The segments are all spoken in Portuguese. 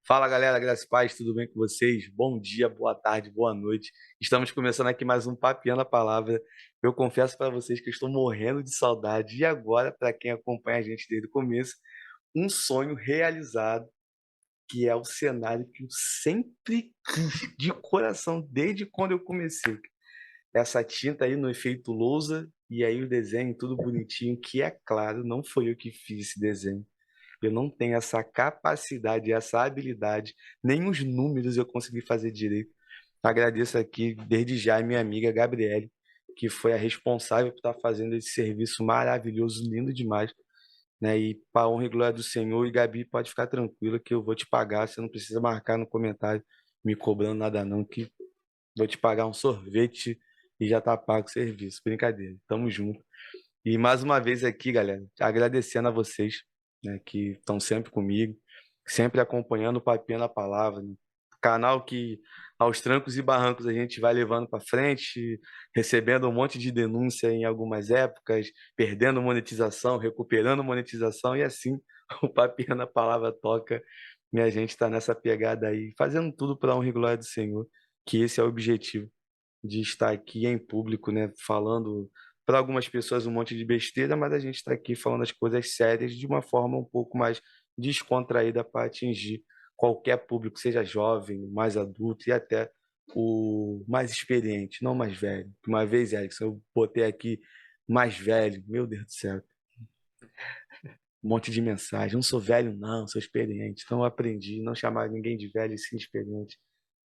Fala galera, graças e paz, tudo bem com vocês? Bom dia, boa tarde, boa noite. Estamos começando aqui mais um Papiando a Palavra. Eu confesso para vocês que eu estou morrendo de saudade e agora, para quem acompanha a gente desde o começo, um sonho realizado, que é o cenário que eu sempre quis de coração, desde quando eu comecei. Essa tinta aí no efeito lousa e aí o desenho tudo bonitinho, que é claro, não foi eu que fiz esse desenho. Eu não tenho essa capacidade, essa habilidade, nem os números eu consegui fazer direito. Agradeço aqui desde já a minha amiga Gabriele, que foi a responsável por estar fazendo esse serviço maravilhoso, lindo demais, né? E para a honra e glória do Senhor, e Gabi, pode ficar tranquila que eu vou te pagar, você não precisa marcar no comentário me cobrando nada não, que vou te pagar um sorvete e já tá pago o serviço. Brincadeira, tamo junto. E mais uma vez aqui, galera, agradecendo a vocês, né, que estão sempre comigo, sempre acompanhando o Papinho na Palavra, né? Canal que aos trancos e barrancos a gente vai levando para frente, recebendo um monte de denúncia em algumas épocas, perdendo monetização, recuperando monetização e assim o Papinho na Palavra toca e a gente está nessa pegada aí, fazendo tudo para a honra e glória do Senhor, que esse é o objetivo de estar aqui em público, né, falando para algumas pessoas um monte de besteira, mas a gente está aqui falando as coisas sérias de uma forma um pouco mais descontraída para atingir qualquer público, seja jovem, mais adulto e até o mais experiente, não mais velho. Uma vez, Erickson, eu botei aqui mais velho, meu Deus do céu, um monte de mensagem. Não sou velho, não, sou experiente. Então eu aprendi a não chamar ninguém de velho e sim experiente.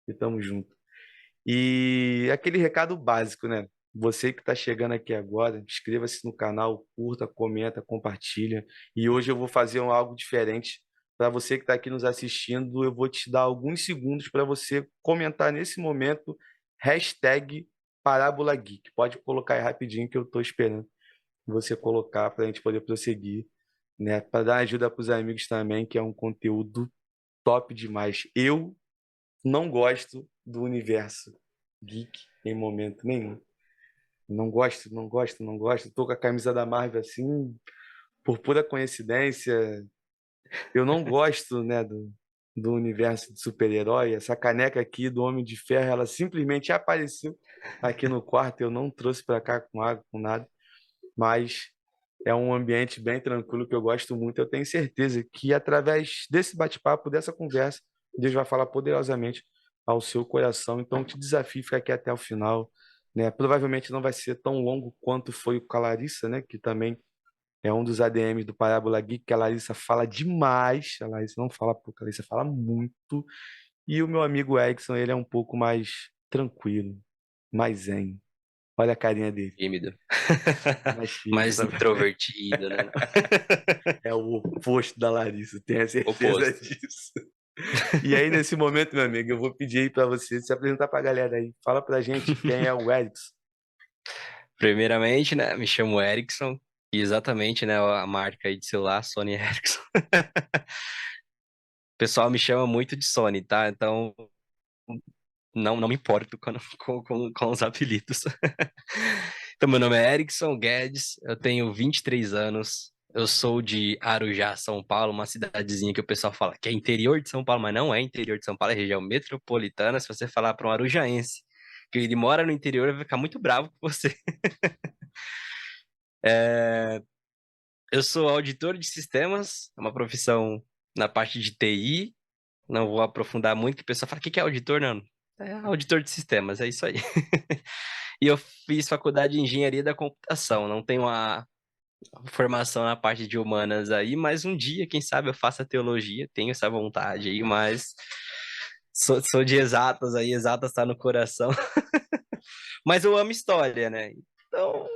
E tamo junto. E aquele recado básico, né? Você que está chegando aqui agora, inscreva-se no canal, curta, comenta, compartilha. E hoje eu vou fazer algo diferente. Para você que está aqui nos assistindo, eu vou te dar alguns segundos para você comentar nesse momento, hashtag Parábola Geek. Pode colocar aí rapidinho que eu estou esperando você colocar para a gente poder prosseguir, né? Para dar ajuda para os amigos também, que é um conteúdo top demais. Eu não gosto do universo geek em momento nenhum. Não gosto, não gosto, não gosto. Tô com a camisa da Marvel assim, por pura coincidência. Eu não gosto, né, do universo de super-herói. Essa caneca aqui do Homem de Ferro, ela simplesmente apareceu aqui no quarto. Eu não trouxe para cá com água, com nada. Mas é um ambiente bem tranquilo que eu gosto muito. Eu tenho certeza que através desse bate-papo, dessa conversa, Deus vai falar poderosamente ao seu coração. Então, eu te desafio a ficar aqui até o final, né? Provavelmente não vai ser tão longo quanto foi com a Larissa, né? Que também é um dos ADMs do Parábola Geek, que a Larissa fala demais. A Larissa não fala pouco, a Larissa fala muito. E o meu amigo Erickson, ele é um pouco mais tranquilo, mais zen. Olha a carinha dele, Tímido. mais tímido Mais também. introvertido, né? É o oposto da Larissa, tenha certeza Oposto. disso. E aí, nesse momento, meu amigo, eu vou pedir aí para você se apresentar para a galera aí. Fala pra gente quem é o Erickson. Primeiramente, né, me chamo Erickson, e exatamente, né, a marca aí de celular, Sony Ericsson. O pessoal me chama muito de Sony, tá? Então, não me importo com os apelidos. Então, meu nome é Erickson Guedes, eu tenho 23 anos, eu sou de Arujá, São Paulo, uma cidadezinha que o pessoal fala que é interior de São Paulo, mas não é interior de São Paulo, é região metropolitana. Se você falar para um arujaense que ele mora no interior, ele vai ficar muito bravo com você. É, eu sou auditor de sistemas, é uma profissão na parte de TI. Não vou aprofundar muito, que o pessoal fala: o que que é auditor? Não, é auditor de sistemas, é isso aí. E eu fiz faculdade de engenharia da computação, não tenho uma formação na parte de humanas aí, mas um dia, quem sabe, eu faça teologia, tenho essa vontade aí, mas sou de exatas aí, exatas tá no coração. Mas eu amo história, né? Então,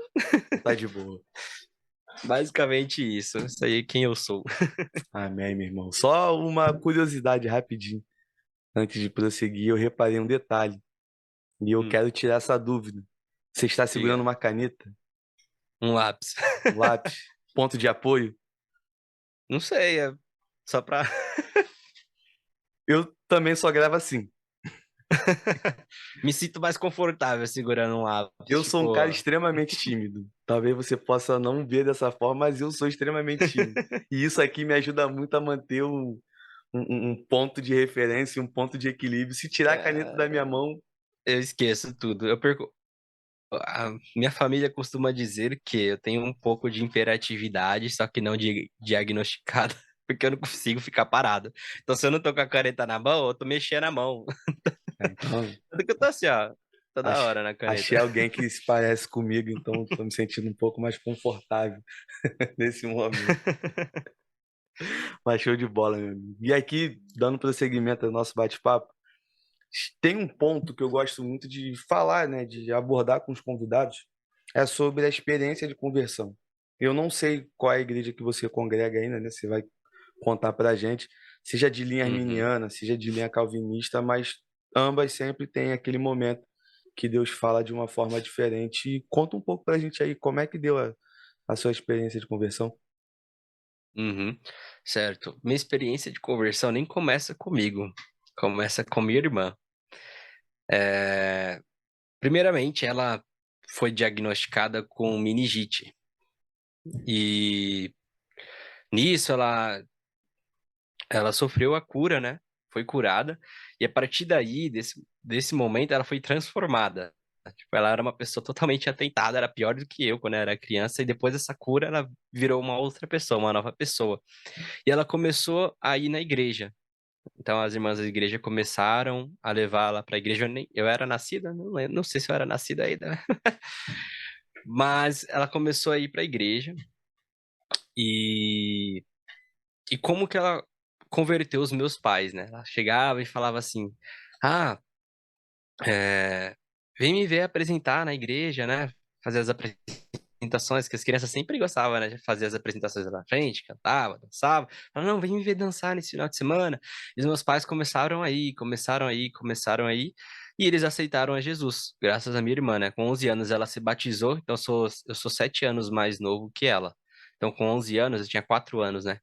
Tá de boa. basicamente isso aí é quem eu sou. Amém, meu irmão. Só uma curiosidade rapidinho. Antes de prosseguir, eu reparei um detalhe. E eu quero tirar essa dúvida. Você está segurando Diga, uma caneta, um lápis. um lápis, ponto de apoio? Não sei, é só pra. Eu também só gravo assim. Me sinto mais confortável segurando um lápis. Eu sou um Tipo, cara extremamente tímido. Talvez você possa não ver dessa forma, mas eu sou extremamente tímido. E isso aqui me ajuda muito a manter um ponto de referência, um ponto de equilíbrio. Se tirar a caneta da minha cara, mão, eu esqueço tudo. Eu perco. A minha família costuma dizer que eu tenho um pouco de hiperatividade, só que não diagnosticada, porque eu não consigo ficar parado. Então, se eu não tô com a caneta na mão, eu tô mexendo a mão. então, Tanto que eu tô assim, ó, toda ach- hora na caneta. achei alguém que se parece comigo, então estou me sentindo um pouco mais confortável nesse momento. Mas show de bola, meu amigo. E aqui, dando prosseguimento ao nosso bate-papo, tem um ponto que eu gosto muito de falar, né, de abordar com os convidados, é sobre a experiência de conversão. Eu não sei qual é a igreja que você congrega ainda, né? Você vai contar para a gente, seja de linha Uhum, arminiana, seja de linha calvinista, mas ambas sempre têm aquele momento que Deus fala de uma forma diferente. E conta um pouco para a gente aí como é que deu a sua experiência de conversão. uhum, certo. Minha experiência de conversão nem começa comigo, começa com minha irmã. É, primeiramente, ela foi diagnosticada com meningite. E nisso ela sofreu a cura, né? Foi curada. E a partir daí, desse momento, ela foi transformada. Tipo, ela era uma pessoa totalmente atentada, era pior do que eu quando eu era criança. E depois dessa cura, ela virou uma outra pessoa, uma nova pessoa. E ela começou a ir na igreja. Então, as irmãs da igreja começaram a levá-la para a igreja. Eu era nascida, não sei se eu era nascida ainda, né? Mas ela começou a ir para a igreja. E, e como que ela converteu os meus pais, né? Ela chegava e falava assim: Ah, é, vem me ver apresentar na igreja, né? Fazer as apresentações, que as crianças sempre gostavam, né? De fazer as apresentações lá na frente, cantava, dançava. Falava, não, vem me ver dançar nesse final de semana. E os meus pais começaram aí. E eles aceitaram a Jesus, graças à minha irmã, né? Com 11 anos ela se batizou, então eu sou 7 anos mais novo que ela. Então, com 11 anos, eu tinha 4 anos, né?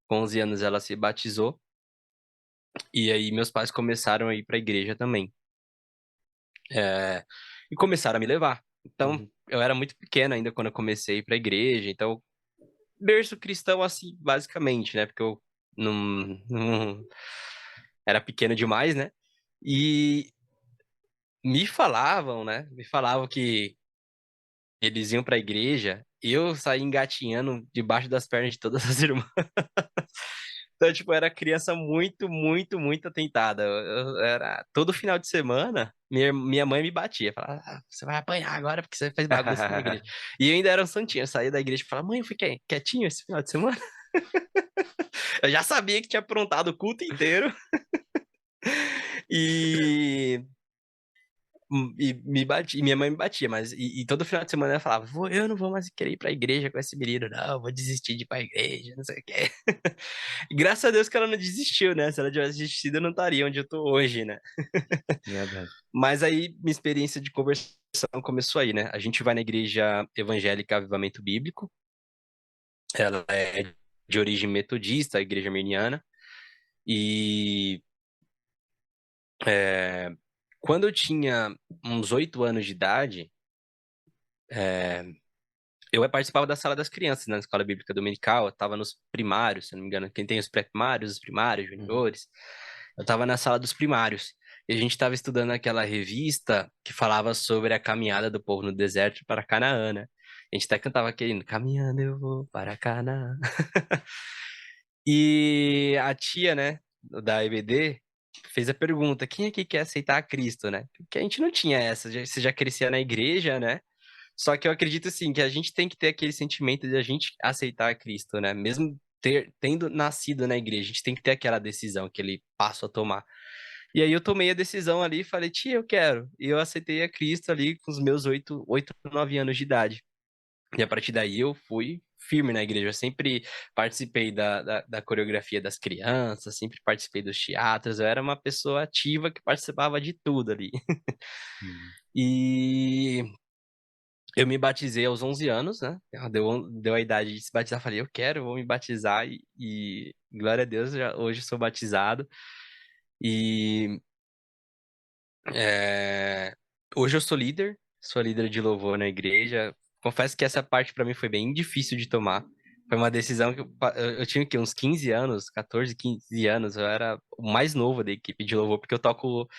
Com 11 anos ela se batizou. E aí meus pais começaram a ir para a igreja também. É, e começaram a me levar. Então, Uhum. eu era muito pequeno ainda quando eu comecei a ir para a igreja. Então, berço cristão assim, basicamente, né? Porque eu não era pequeno demais, né? E me falavam, né? Me falavam que eles iam para a igreja. Eu saí engatinhando debaixo das pernas de todas as irmãs. Então, tipo, eu era criança muito, muito, muito atentada. Eu era todo final de semana, minha mãe me batia, falava, você vai apanhar agora porque você fez bagunça na igreja. E eu ainda era um santinho, eu saía da igreja e falava, mãe, eu fiquei quietinho esse final de semana. Eu já sabia que tinha aprontado o culto inteiro e, e minha mãe me batia, mas e todo final de semana ela falava, eu não vou mais querer ir pra igreja com esse menino, não, vou desistir de ir pra igreja, não sei o quê. E graças a Deus que ela não desistiu, né? Se ela tivesse desistido, eu não estaria onde eu tô hoje, né? Verdade. Mas aí minha experiência de conversão começou aí, né? A gente vai na igreja evangélica Avivamento Bíblico, ela é de origem metodista, a igreja arminiana, e é, quando eu tinha uns 8 anos de idade, é, eu participava da sala das crianças, né, na escola bíblica dominical, eu estava nos primários, se eu não me engano, quem tem os pré-primários, os primários, Uhum. juniores, eu estava na sala dos primários. E a gente estava estudando aquela revista que falava sobre a caminhada do povo no deserto para Canaã, né? A gente até cantava aquele caminhando eu vou para Canaã. E a tia, né, da EBD, fez a pergunta: quem aqui quer aceitar a Cristo, né? Porque a gente não tinha essa, você já crescia na igreja, né? Só que eu acredito assim que a gente tem que ter aquele sentimento de a gente aceitar a Cristo, né? Mesmo tendo nascido na igreja, a gente tem que ter aquela decisão, aquele passo a tomar. E aí eu tomei a decisão ali e falei, tia, eu quero. E eu aceitei a Cristo ali com os meus 9 anos de idade. E a partir daí eu fui firme na igreja. Eu sempre participei da coreografia das crianças, sempre participei dos teatros. Eu era uma pessoa ativa que participava de tudo ali. Uhum. E eu me batizei aos 11 anos, né? Deu a idade de se batizar. Falei, eu quero, vou me batizar. E glória a Deus, hoje sou batizado. E É, Hoje eu sou líder de louvor na igreja. Confesso que essa parte pra mim foi bem difícil de tomar. Foi uma decisão que eu tinha que uns 15 anos, 14, 15 anos, eu era o mais novo da equipe de louvor, porque eu toco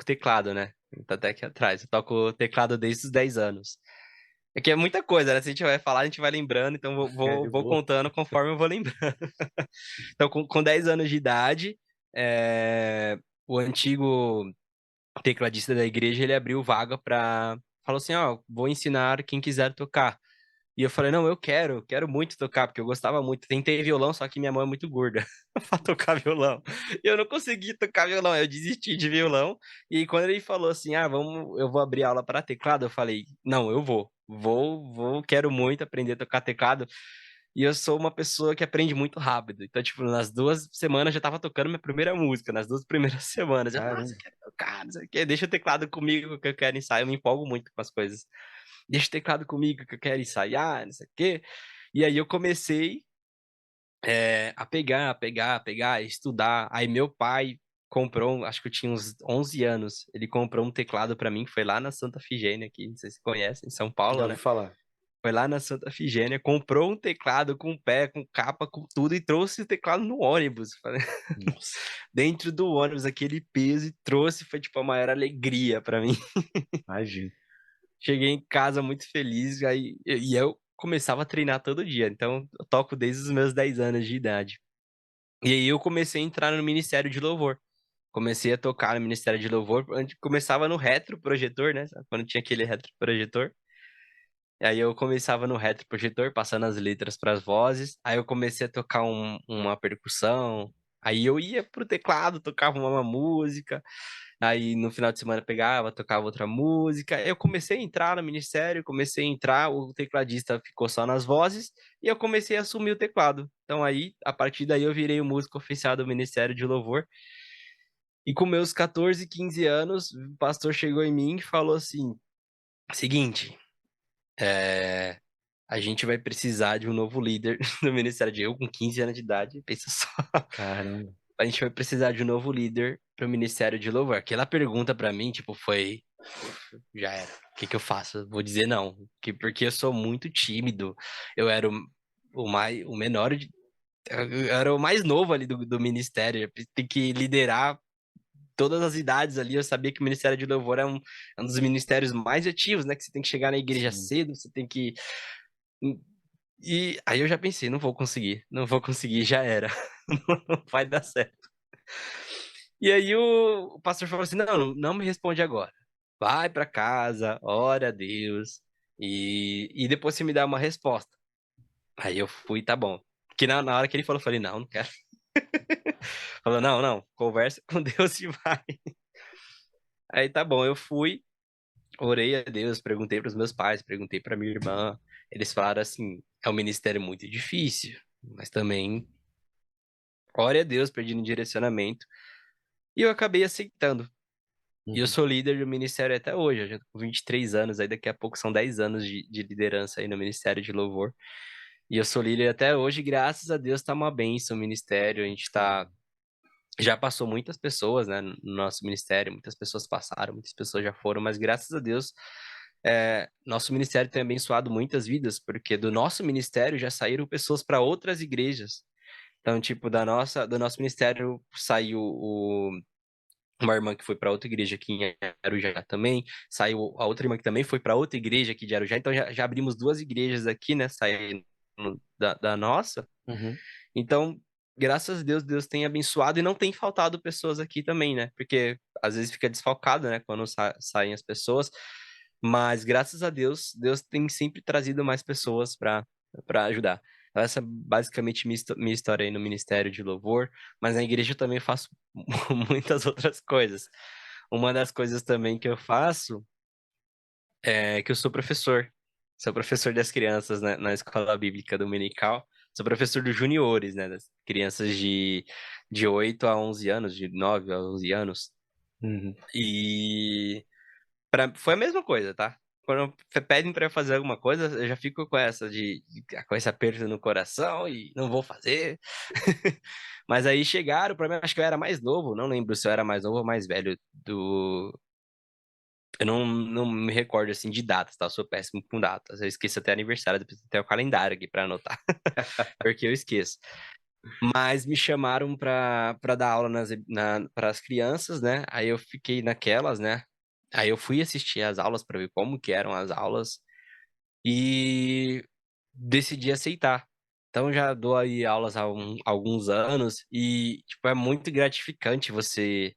teclado, né? Tá até aqui atrás. Eu toco teclado desde os 10 anos. É que é muita coisa, né? Se a gente vai falar, a gente vai lembrando, então É de vou boa. contando conforme eu vou lembrando. Então, com 10 anos de idade, o antigo tecladista da igreja, ele abriu vaga pra... Falou assim, ó, vou ensinar quem quiser tocar. E eu falei, não, quero muito tocar, porque eu gostava muito. Tentei violão, só que minha mão é muito gorda pra tocar violão. E eu não consegui tocar violão, eu desisti de violão. E quando ele falou assim, eu vou abrir aula para teclado, eu falei, não, eu quero muito aprender a tocar teclado. E eu sou uma pessoa que aprende muito rápido. Então, tipo, nas 2 semanas eu já tava tocando minha primeira música, nas 2 primeiras semanas. Eu, nossa, Caramba. eu quero tocar, não sei o quê. Deixa o teclado comigo que eu quero ensaiar. Eu me empolgo muito com as coisas. Deixa o teclado comigo que eu quero ensaiar, não sei o quê. E aí eu comecei a pegar, estudar. Aí meu pai comprou, acho que eu tinha uns 11 anos, ele comprou um teclado pra mim, que foi lá na Santa Figênia, aqui, não sei se você conhece, em São Já Paulo, ouvi né? falar. Foi lá na Santa Figênia, comprou um teclado com pé, com capa, com tudo, e trouxe o teclado no ônibus. Nossa, Dentro do ônibus, aquele peso, e trouxe, foi tipo a maior alegria pra mim. imagina. Cheguei em casa muito feliz, e eu começava a treinar todo dia, então eu toco desde os meus 10 anos de idade. E aí eu comecei a entrar no Ministério de Louvor. Comecei a tocar no Ministério de Louvor, antes começava no retroprojetor, né? Sabe? Quando tinha aquele retroprojetor. Aí eu começava no retroprojetor, passando as letras para as vozes. Aí eu comecei a tocar uma percussão. Aí eu ia pro teclado, tocava uma música. Aí no final de semana pegava, tocava outra música. Eu comecei a entrar no ministério, comecei a entrar, o tecladista ficou só nas vozes e eu comecei a assumir o teclado. Então aí, a partir daí eu virei o músico oficial do Ministério de Louvor. E com meus 14, 15 anos, o pastor chegou em mim e falou assim: seguinte, é, a gente vai precisar de um novo líder no Ministério de Eu com 15 anos de idade, pensa só. Caramba. A gente vai precisar de um novo líder para o Ministério de Louvor. Aquela pergunta para mim, tipo, foi já era. O que que eu faço? Vou dizer não, porque eu sou muito tímido. Eu era o menor eu era o mais novo ali do ministério. Tem que liderar todas as idades ali. Eu sabia que o Ministério de Louvor é um dos ministérios mais ativos, né? Que você tem que chegar na igreja Sim. cedo, você tem que. E aí eu já pensei, não vou conseguir, já era. Não vai dar certo. E aí o pastor falou assim: não me responde agora. Vai pra casa, ora a Deus, e depois você me dá uma resposta. Aí eu fui, tá bom. Que na hora que ele falou, eu falei: não quero. Falou: não, conversa com Deus e vai. Aí tá bom, eu fui, orei a Deus, perguntei pros meus pais, perguntei pra minha irmã. Eles falaram assim: é um ministério muito difícil, mas também ore a Deus pedindo direcionamento. E eu acabei aceitando. E eu Uhum. sou líder do ministério até hoje, eu já tô com 23 anos, aí daqui a pouco são 10 anos de liderança aí no Ministério de Louvor. E eu sou líder até hoje, graças a Deus tá uma bênção o ministério, a gente tá... Já passou muitas pessoas, né, no nosso ministério, muitas pessoas passaram, muitas pessoas já foram, mas graças a Deus, nosso ministério tem abençoado muitas vidas, porque do nosso ministério já saíram pessoas para outras igrejas. Então, tipo, do nosso ministério saiu uma irmã que foi para outra igreja aqui em Arujá também, saiu a outra irmã que também foi para outra igreja aqui de Arujá, então já abrimos duas igrejas aqui, né, saindo da nossa. Uhum. Então, graças a Deus, Deus tem abençoado e não tem faltado pessoas aqui também, né, porque às vezes fica desfalcado, né, quando saem as pessoas, mas graças a Deus, Deus tem sempre trazido mais pessoas para ajudar. Então, essa é basicamente minha história aí no Ministério de Louvor, mas na igreja eu também faço muitas outras coisas. Uma das coisas também que eu faço é que eu sou professor. Sou professor das crianças na escola bíblica dominical. Sou professor dos juniores, né? Das crianças de 8 a 11 anos, de 9 a 11 anos. Uhum. E foi a mesma coisa, tá? Quando pedem pra eu fazer alguma coisa, eu já fico com com esse aperto no coração e não vou fazer. Mas aí chegaram pra mim, acho que eu era mais novo, não lembro se eu era mais novo ou mais velho Eu não me recordo, assim, de datas, tá? Eu sou péssimo com datas. Eu esqueço até aniversário, depois tem o calendário aqui pra anotar, porque eu esqueço. Mas me chamaram pra dar aula para as crianças, né? Aí eu fiquei naquelas, né? Aí eu fui assistir as aulas pra ver como que eram as aulas e decidi aceitar. Então já dou aí aulas há alguns anos e, tipo, é muito gratificante você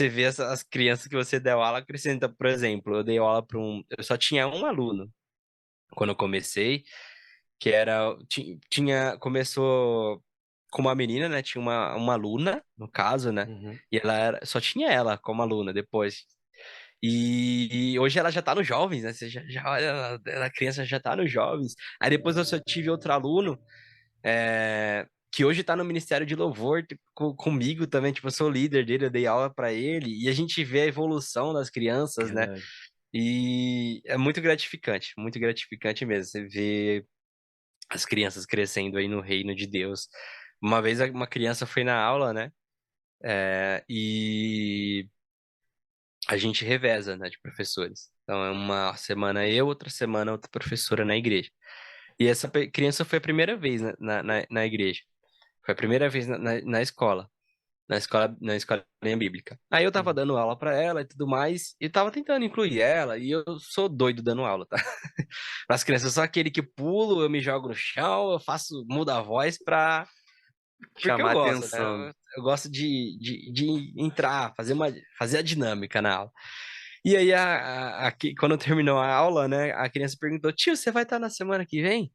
vê as crianças que você deu aula crescendo. Então, por exemplo, eu dei aula para eu só tinha um aluno quando eu comecei, que era, começou com uma menina, né? Tinha uma aluna, no caso, né? Uhum. E só tinha ela como aluna depois. E hoje ela já tá nos jovens, né? Você já olha, a criança já tá nos jovens. Aí depois eu só tive outro aluno, que hoje tá no Ministério de Louvor, tipo, comigo também, tipo, eu sou o líder dele, eu dei aula pra ele, e a gente vê a evolução das crianças, né? Verdade. E é muito gratificante mesmo. Você vê as crianças crescendo aí no reino de Deus. Uma vez uma criança foi na aula, né? E a gente reveza, né, de professores. Então é uma semana eu, outra semana outra professora na igreja. E essa criança foi a primeira vez na igreja. Foi a primeira vez na escola. Na escolinha bíblica. Aí eu tava Uhum. dando aula pra ela e tudo mais, e tava tentando incluir ela, e eu sou doido dando aula, tá? Para as crianças, eu sou aquele que pulo, eu me jogo no chão, eu faço, mudo a voz porque eu Chamar gosto, né? atenção. Eu gosto de entrar, fazer a dinâmica na aula. E aí, quando terminou a aula, né, a criança perguntou: tio, você vai estar na semana que vem?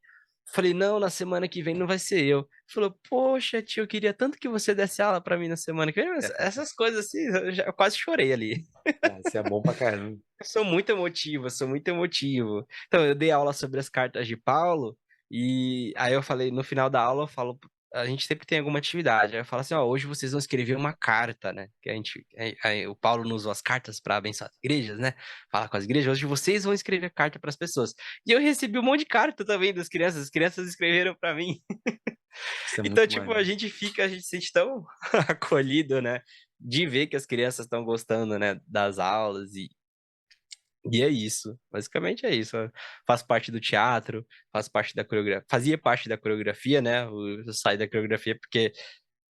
Falei: não, na semana que vem não vai ser eu. Falou: poxa, tio, eu queria tanto que você desse aula pra mim na semana que vem. Mas essas coisas assim, eu quase chorei ali. Ah, isso é bom pra caramba. Eu sou muito emotivo, eu sou muito emotivo. Então, eu dei aula sobre as cartas de Paulo, e aí eu falei, no final da aula, eu falo, a gente sempre tem alguma atividade. Aí eu falo assim, ó, hoje vocês vão escrever uma carta, né? Que a gente, aí o Paulo nos usou as cartas para abençoar as igrejas, né? Falar com as igrejas, hoje vocês vão escrever carta para as pessoas. E eu recebi um monte de carta também das crianças, as crianças escreveram para mim. Isso é Então, muito tipo, a maneiro. gente fica, a gente se sente tão acolhido, né? De ver que as crianças estão gostando, né, das aulas e é isso, basicamente é isso. Eu faço parte do teatro, faço parte da coreografia, fazia parte da coreografia, né? Eu saí da coreografia porque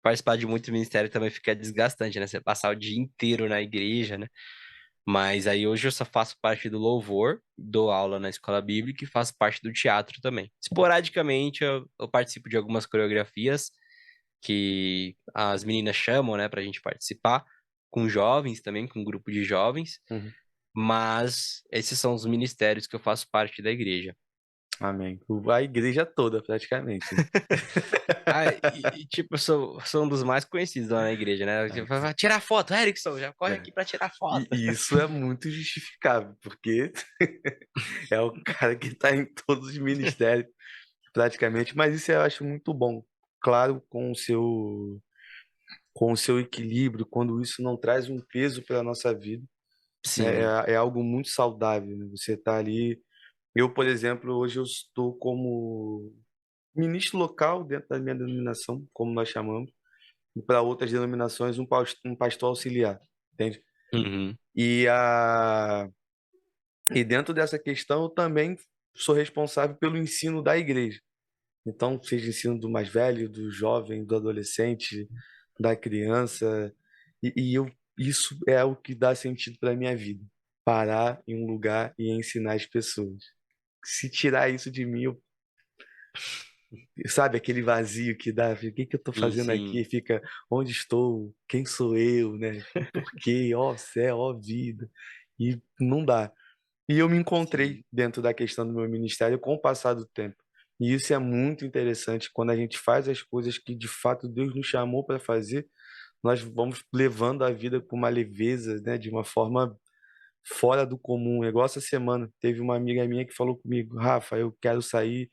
participar de muito ministério também fica desgastante, né? Você passar o dia inteiro na igreja, né? Mas aí hoje eu só faço parte do louvor, dou aula na escola bíblica e faço parte do teatro também. Esporadicamente eu participo de algumas coreografias que as meninas chamam, né, pra gente participar, com jovens também, com um grupo de jovens. Uhum. Mas esses são os ministérios que eu faço parte da igreja. Amém. A igreja toda, praticamente, né? Tipo, eu sou um dos mais conhecidos lá na igreja, né? Ah, Tipo, vai tirar foto, Erickson, já corre é. aqui pra tirar foto. E isso é muito justificável, porque é o cara que está em todos os ministérios, praticamente. Mas isso eu acho muito bom. Claro, com o seu equilíbrio, quando isso não traz um peso para a nossa vida, né? Sim. É algo muito saudável, né? Você está ali. Eu, por exemplo, hoje eu estou como ministro local dentro da minha denominação, como nós chamamos, e para outras denominações, um pastor auxiliar, entende? Uhum. E, a, e dentro dessa questão, eu também sou responsável pelo ensino da igreja. Então, seja ensino do mais velho, do jovem, do adolescente, da criança, isso é o que dá sentido para a minha vida. Parar em um lugar e ensinar as pessoas. Se tirar isso de mim, sabe aquele vazio que dá, fica, o que que eu estou Sim, fazendo sim. aqui? Fica, onde estou? Quem sou eu, né? Por quê? Ó céu, ó vida. E não dá. E eu me Sim. encontrei dentro da questão do meu ministério com o passar do tempo. E isso é muito interessante quando a gente faz as coisas que de fato Deus nos chamou para fazer, nós vamos levando a vida com uma leveza, né, de uma forma fora do comum. É igual essa semana, teve uma amiga minha que falou comigo, Rafa, eu quero sair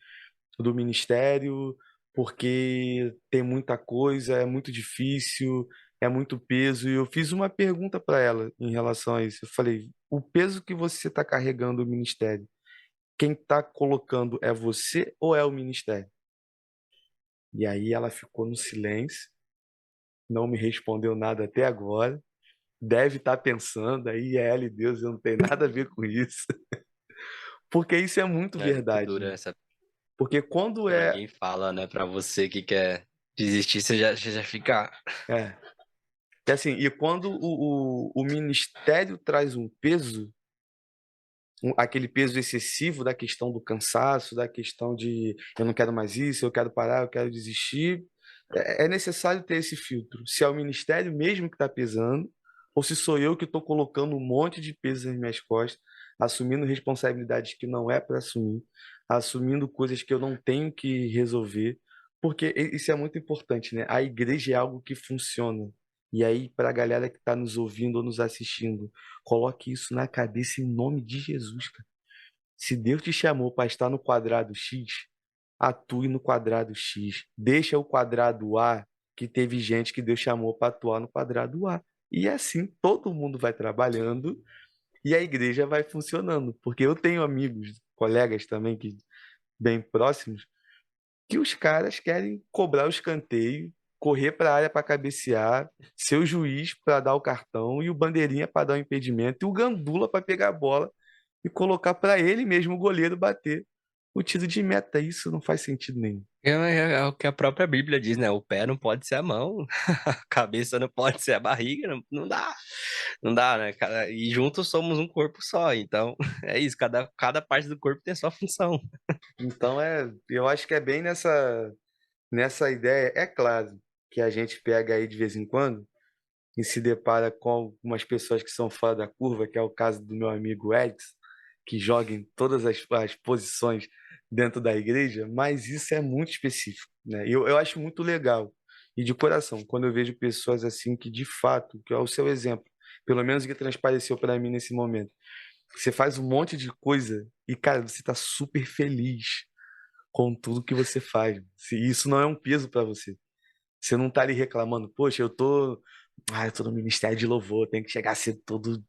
do ministério, porque tem muita coisa, é muito difícil, é muito peso. E eu fiz uma pergunta para ela em relação a isso. Eu falei: o peso que você está carregando o ministério, quem está colocando é você ou é o ministério? E aí ela ficou no silêncio, não me respondeu nada até agora. deve estar pensando, aí é ela e Deus, eu não tenho nada a ver com isso. Porque isso é muito É muito verdade, dura né? essa. Porque quando Quando é, alguém fala, né, pra você que quer desistir, você já fica. é, é assim, e quando o ministério traz um peso, aquele peso excessivo da questão do cansaço, da questão de eu não quero mais isso, eu quero parar, eu quero desistir, é necessário ter esse filtro. Se é o ministério mesmo que está pesando, ou se sou eu que estou colocando um monte de peso nas minhas costas, assumindo responsabilidades que não é para assumir, assumindo coisas que eu não tenho que resolver, porque isso é muito importante, né? A igreja é algo que funciona. E aí, para a galera que está nos ouvindo ou nos assistindo, coloque isso na cabeça em nome de Jesus, cara. Se Deus te chamou para estar no quadrado X, atue no quadrado X. Deixa o quadrado A, que teve gente que Deus chamou para atuar no quadrado A. E assim todo mundo vai trabalhando e a igreja vai funcionando. Porque eu tenho amigos, colegas também que bem próximos, que os caras querem cobrar o escanteio, correr para a área para cabecear, ser o juiz para dar o cartão e o bandeirinha para dar o impedimento e o gandula para pegar a bola e colocar para ele mesmo o goleiro bater o tiro de meta. Isso não faz sentido nenhum. É o que a própria Bíblia diz, né? O pé não pode ser a mão, a cabeça não pode ser a barriga, não dá. Não dá, né, cara? E juntos somos um corpo só, então é isso, cada parte do corpo tem a sua função. Então eu acho que é bem nessa ideia. É claro que a gente pega aí de vez em quando e se depara com algumas pessoas que são fora da curva, que é o caso do meu amigo Edson, que joga em todas as posições dentro da igreja, mas isso é muito específico, né? Eu acho muito legal e de coração quando eu vejo pessoas assim que de fato, que é o seu exemplo, pelo menos o que transpareceu para mim nesse momento. Você faz um monte de coisa e, cara, você está super feliz com tudo que você faz. Se isso não é um peso para você. Você não tá ali reclamando, poxa, eu tô no ministério de louvor, tem que chegar a ser todo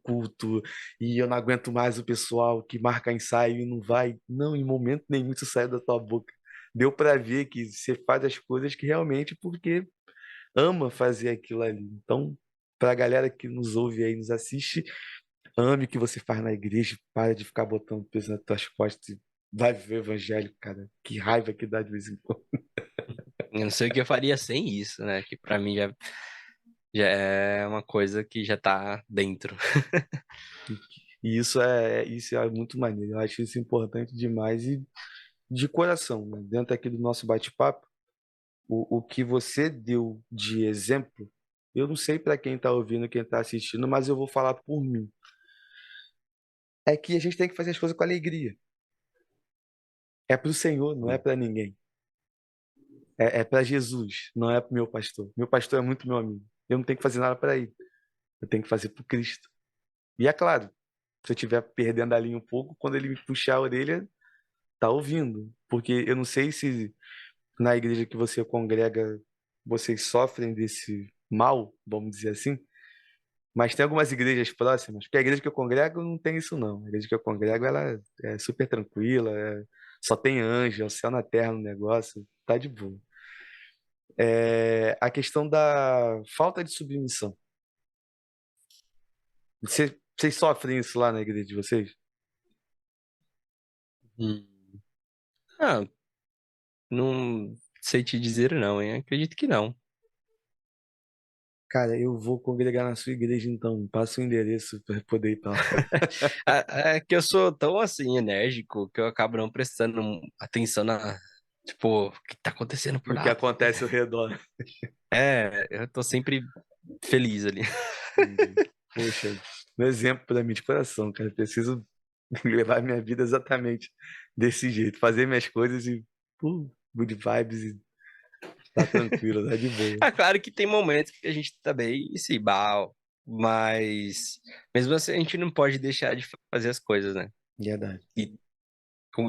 culto e eu não aguento mais o pessoal que marca ensaio e não vai. Não, em momento nenhum isso sai da tua boca. Deu para ver que você faz as coisas que realmente porque ama fazer aquilo ali. Então, pra galera que nos ouve aí, nos assiste, ame o que você faz na igreja, para de ficar botando peso nas tuas costas e vai ver o evangelho, cara. Que raiva que dá de vez em quando. Eu não sei o que eu faria sem isso, né? Que pra mim já é uma coisa que já tá dentro. E isso é muito maneiro. Eu acho isso importante demais e de coração, né? Dentro aqui do nosso bate-papo, o que você deu de exemplo, eu não sei para quem está ouvindo, quem está assistindo, mas eu vou falar por mim. É que a gente tem que fazer as coisas com alegria. É para o Senhor, não é para ninguém. É para Jesus, não é para meu pastor. Meu pastor é muito meu amigo. Eu não tenho que fazer nada para ele. Eu tenho que fazer por Cristo. E é claro, se eu estiver perdendo a linha um pouco, quando ele me puxar a orelha, tá ouvindo. Porque eu não sei se na igreja que você congrega, vocês sofrem desse mal, vamos dizer assim, mas tem algumas igrejas próximas, porque a igreja que eu congrego não tem isso não. A igreja que eu congrego, ela é super tranquila, só tem anjo, é o céu na terra no negócio, tá de boa. A questão da falta de submissão. Vocês sofrem isso lá na igreja de vocês? Hum. Ah, não sei te dizer não, hein? Acredito que não. Cara, eu vou congregar na sua igreja então. Passa o endereço para poder ir para lá. É que eu sou tão assim enérgico que eu acabo não prestando atenção na, tipo, o que tá acontecendo por No que lá. acontece ao redor. É, eu tô sempre feliz ali. Entendi. Poxa, um exemplo para mim de coração, cara. Eu preciso levar minha vida exatamente desse jeito. Fazer minhas coisas e, good vibes e tá tranquilo, tá de boa. É claro que tem momentos que a gente também se bal, mas mesmo assim a gente não pode deixar de fazer as coisas, né? Verdade. E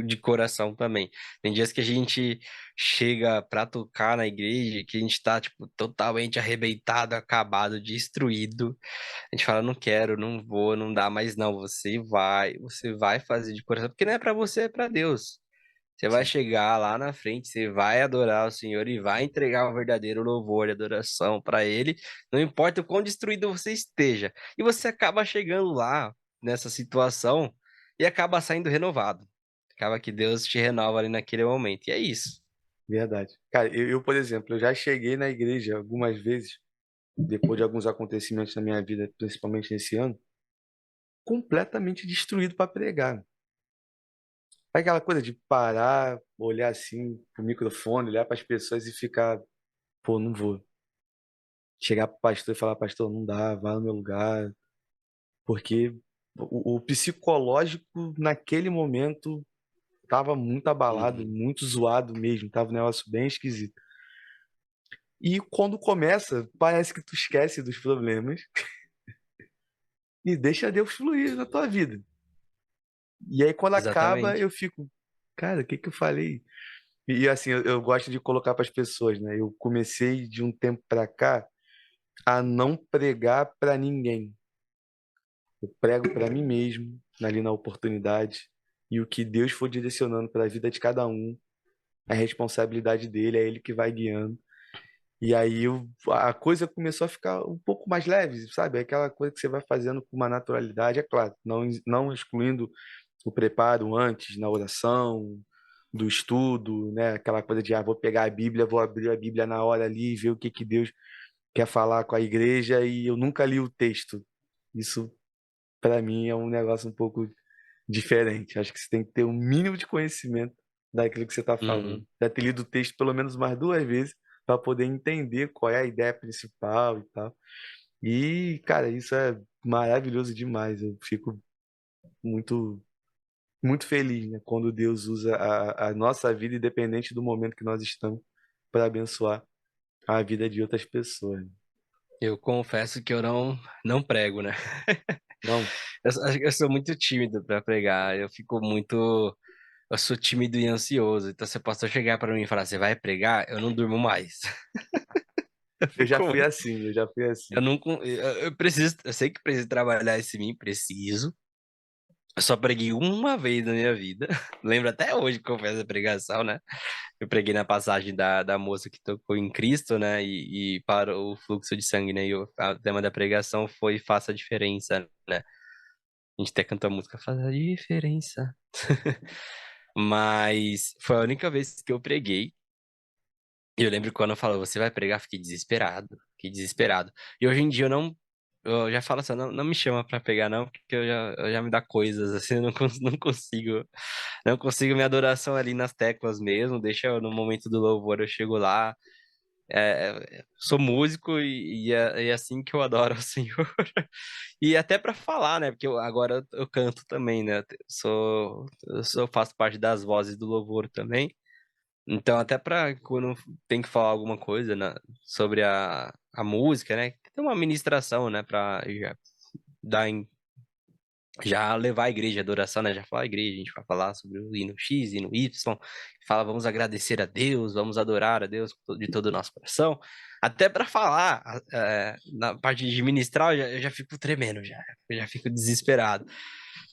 de coração também. Tem dias que a gente chega pra tocar na igreja, que a gente tá, tipo, totalmente arrebentado, acabado, destruído. A gente fala, não quero, não vou, não dá mais não. Você vai fazer de coração, porque não é pra você, é pra Deus. Você vai Sim, chegar lá na frente, você vai adorar o Senhor e vai entregar o verdadeiro louvor e adoração para Ele, não importa o quão destruído você esteja. E você acaba chegando lá nessa situação e acaba saindo renovado. Acaba que Deus te renova ali naquele momento. E é isso. verdade. Cara, por exemplo, eu já cheguei na igreja algumas vezes, depois de alguns acontecimentos na minha vida, principalmente nesse ano, completamente destruído para pregar. É aquela coisa de parar, olhar assim pro microfone, olhar para as pessoas e ficar, pô, não vou. Chegar pro pastor e falar, pastor, não dá, vai no meu lugar. Porque o psicológico naquele momento tava muito abalado, Uhum. muito zoado mesmo, tava um negócio bem esquisito. E quando começa, parece que tu esquece dos problemas e deixa Deus fluir na tua vida. E aí quando acaba, Exatamente. eu fico, cara, o que que eu falei? E assim, eu gosto de colocar para as pessoas, né? Eu comecei de um tempo para cá a não pregar para ninguém. Eu prego para mim mesmo, ali na oportunidade, e o que Deus for direcionando para a vida de cada um, é responsabilidade dele, é ele que vai guiando. E aí a coisa começou a ficar um pouco mais leve, sabe? Aquela coisa que você vai fazendo com uma naturalidade, é claro, não excluindo o preparo antes, na oração, do estudo, né? Aquela coisa de, vou pegar a Bíblia, vou abrir a Bíblia na hora ali e ver o que que Deus quer falar com a igreja e eu nunca li o texto. Isso, para mim, é um negócio um pouco diferente. Acho que você tem que ter um mínimo de conhecimento daquilo que você está falando. Uhum. Já ter lido o texto pelo menos umas duas vezes para poder entender qual é a ideia principal e tal. E, cara, isso é maravilhoso demais. Eu fico muito, muito feliz, né, quando Deus usa a nossa vida, independente do momento que nós estamos, para abençoar a vida de outras pessoas. Eu confesso que eu não prego, né? Não, Acho que eu sou muito tímido para pregar. Eu sou tímido e ansioso. Então, se o pastor chegar para mim e falar, você vai pregar? Eu não durmo mais. Eu eu já fico fui muito. assim, eu já fui Eu assim. não. Eu preciso. Eu sei que preciso trabalhar esse mim, preciso. Eu só preguei uma vez na minha vida. Lembro até hoje que eu fiz a pregação, né? Eu preguei na passagem da moça que tocou em Cristo, né? E para o fluxo de sangue, né? O tema da pregação foi Faça a Diferença, né? A gente até cantou a música Faz a Diferença. Mas foi a única vez que eu preguei. E eu lembro que quando eu falou, você vai pregar, fiquei desesperado. Fiquei desesperado. E hoje em dia eu não. Eu já falo assim, não me chama pra pegar, não, porque eu já me dá coisas, assim, eu não consigo. Não consigo minha adoração ali nas teclas mesmo. Deixa no momento do louvor, eu chego lá. Sou músico e é assim que eu adoro o Senhor. E até pra falar, né? Porque agora eu canto também, né? Faço parte das vozes do louvor também. Então, até pra quando tem que falar alguma coisa, né, sobre a música, né? Tem uma ministração, né? Pra já dar já levar a igreja, a adoração, né? Já falar a igreja, a gente vai falar sobre o hino X, hino Y, fala, vamos agradecer a Deus, vamos adorar a Deus de todo o nosso coração. Até para falar, na parte de ministrar, eu já fico tremendo, eu já fico desesperado.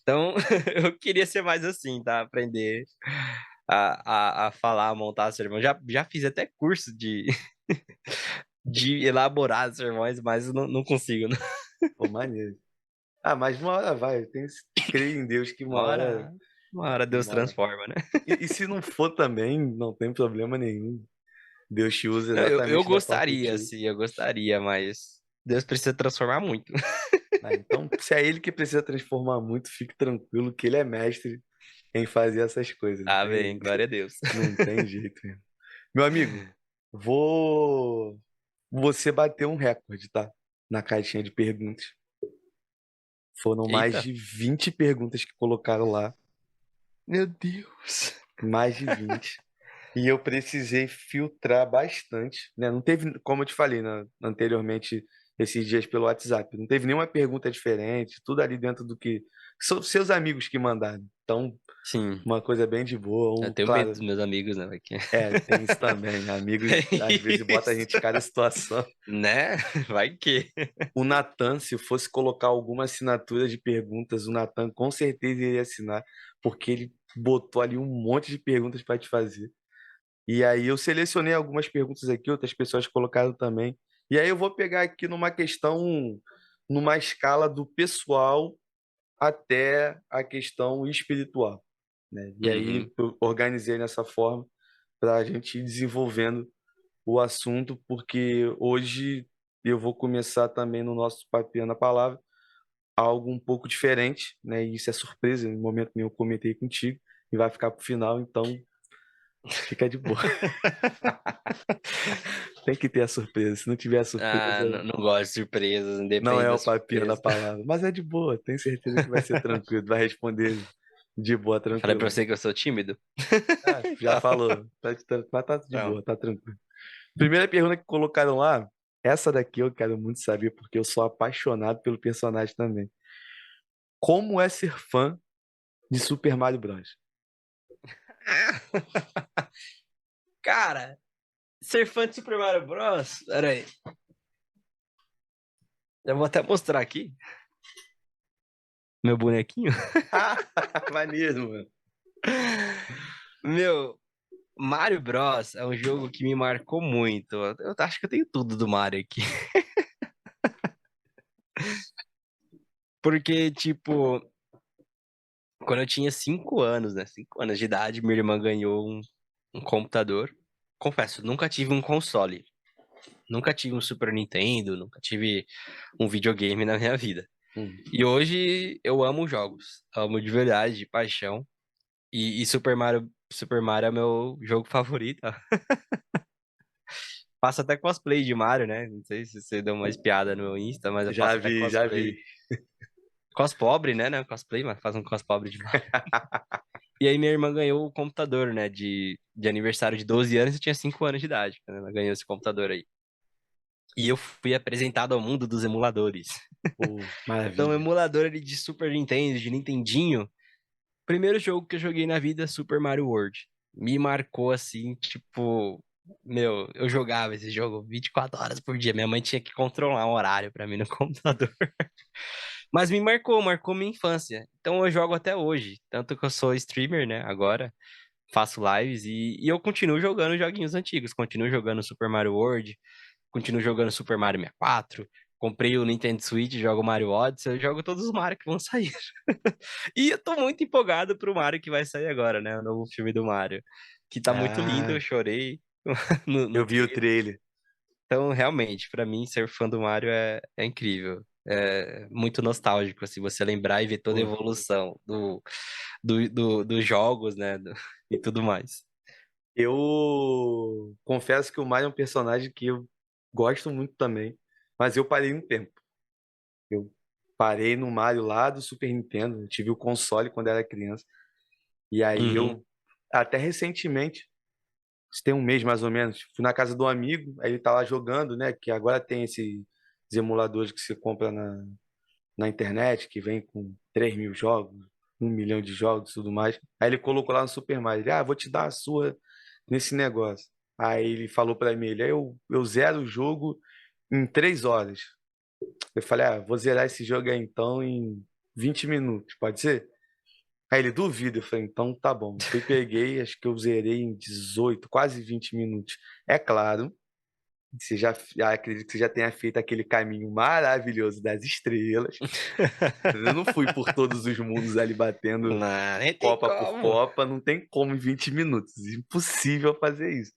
Então, eu queria ser mais assim, tá? Aprender a falar, a montar sermão. Já fiz até curso de elaborar sermões, mas eu não consigo, né? Pô, maneiro. Ah, mas uma hora vai. Eu tenho creio em Deus que Uma hora, uma hora Deus uma hora. transforma, né? E se não for também, não tem problema nenhum. Deus te usa Não, eu exatamente da forma que gostaria, te usa. sim, eu gostaria, mas Deus precisa transformar muito. Ah, então, se é Ele que precisa transformar muito, fique tranquilo que Ele é mestre em fazer essas coisas. Amém, glória a Deus. Não tem jeito, mesmo. Meu amigo, vou. Você bateu um recorde, tá? Na caixinha de perguntas. Foram mais Eita, de 20 perguntas que colocaram lá. meu Deus. Mais de 20. E eu precisei filtrar bastante, né? Não teve, como eu te falei, né, anteriormente, esses dias pelo WhatsApp, não teve nenhuma pergunta diferente, tudo ali dentro do que são seus amigos que mandaram. Então, Sim, uma coisa bem de boa. eu Um, tenho medo dos claro, meus amigos, né? Porque... tem isso também. Amigos, às vezes, É bota a gente isso. em cada situação. Né? Vai que. O Natan, se eu fosse colocar alguma assinatura de perguntas, o Natan com certeza iria assinar, porque ele botou ali um monte de perguntas para te fazer. E aí eu selecionei algumas perguntas aqui, outras pessoas colocaram também. E aí eu vou pegar aqui numa questão, numa escala do pessoal até a questão espiritual, né? E aí Uhum. eu organizei nessa forma para a gente ir desenvolvendo o assunto, porque hoje eu vou começar também no nosso Papeando a Palavra algo um pouco diferente, né? E isso é surpresa, no momento nenhum eu comentei contigo e vai ficar pro final, então fica de boa. Tem que ter a surpresa, se não tiver a Ah, surpresa, não gosto de surpresas, não independente é da o Papeando a surpresa. Palavra, mas é de boa, tenho certeza que vai ser tranquilo, vai responder de boa, Falei pra tranquilo. você que eu sou tímido? Ah, já Então, falou, mas tá de então. boa, tá tranquilo. Primeira pergunta que colocaram lá, essa daqui eu quero muito saber, porque eu sou apaixonado pelo personagem também. Como é ser fã de Super Mario Bros? Cara, ser fã de Super Mario Bros. Pera aí. Eu vou até mostrar aqui meu bonequinho. Maneiro, mano. Meu, Mario Bros. É um jogo que me marcou muito. Eu acho que eu tenho tudo do Mario aqui. Porque, tipo, quando eu tinha 5 anos, né? 5 anos de idade, minha irmã ganhou um computador. Confesso, nunca tive um console. Nunca tive um Super Nintendo, nunca tive um videogame na minha vida. Hum. E hoje eu amo jogos. Amo de verdade, de paixão. E Super Mario é meu jogo favorito. Faço até cosplay de Mario, né? Não sei se você deu uma espiada no meu Insta, mas eu Já faço até vi, já cosplay. vi. Cospobre, né? Não é cosplay, mas faz um cospobre de Mario. E aí minha irmã ganhou o computador, né? De aniversário de 12 anos e tinha 5 anos de idade quando ela ganhou esse computador aí. E eu fui apresentado ao mundo dos emuladores. Pô, Então, maravilha. emulador ali de Super Nintendo, de Nintendinho. Primeiro jogo que eu joguei na vida, Super Mario World. Me marcou assim, tipo, meu, eu jogava esse jogo 24 horas por dia. Minha mãe tinha que controlar um horário pra mim no computador. Mas me marcou minha infância. Então eu jogo até hoje. Tanto que eu sou streamer, né, agora. Faço lives e eu continuo jogando joguinhos antigos. Continuo jogando Super Mario World, continuo jogando Super Mario 64. Comprei o Nintendo Switch, jogo Mario Odyssey, eu jogo todos os Mario que vão sair. E eu tô muito empolgado pro Mario que vai sair agora, né? O novo filme do Mario. Que tá muito lindo, Ah, eu chorei no eu vi o trailer. trailer. Então, realmente, pra mim, ser fã do Mario é incrível. É muito nostálgico, assim, você lembrar e ver toda a Pô, evolução dos jogos, né? E tudo mais. eu confesso que o Mario é um personagem que eu gosto muito também, mas eu parei um tempo. Eu parei no Mario lá do Super Nintendo, eu tive o console quando era criança. E aí Uhum, eu, até recentemente, isso tem um mês mais ou menos, fui na casa de um amigo, aí ele tá lá jogando, né? Que agora tem esses emuladores que você compra na internet, que vem com 3.000 jogos, 1 milhão de jogos e tudo mais. Aí ele colocou lá no Super Mario, ele, vou te dar a sua nesse negócio. Aí ele falou pra mim, eu zero o jogo em 3 horas. Eu falei, vou zerar esse jogo aí então em 20 minutos, pode ser? Aí ele duvida, eu falei, então tá bom. Fui, peguei, acho que eu zerei em 18, quase 20 minutos. É claro, você já acredito que você já tenha feito aquele caminho maravilhoso das estrelas. Eu não fui por todos os mundos ali batendo não, nem tem copa por como. copa, não tem como em 20 minutos. Impossível fazer isso.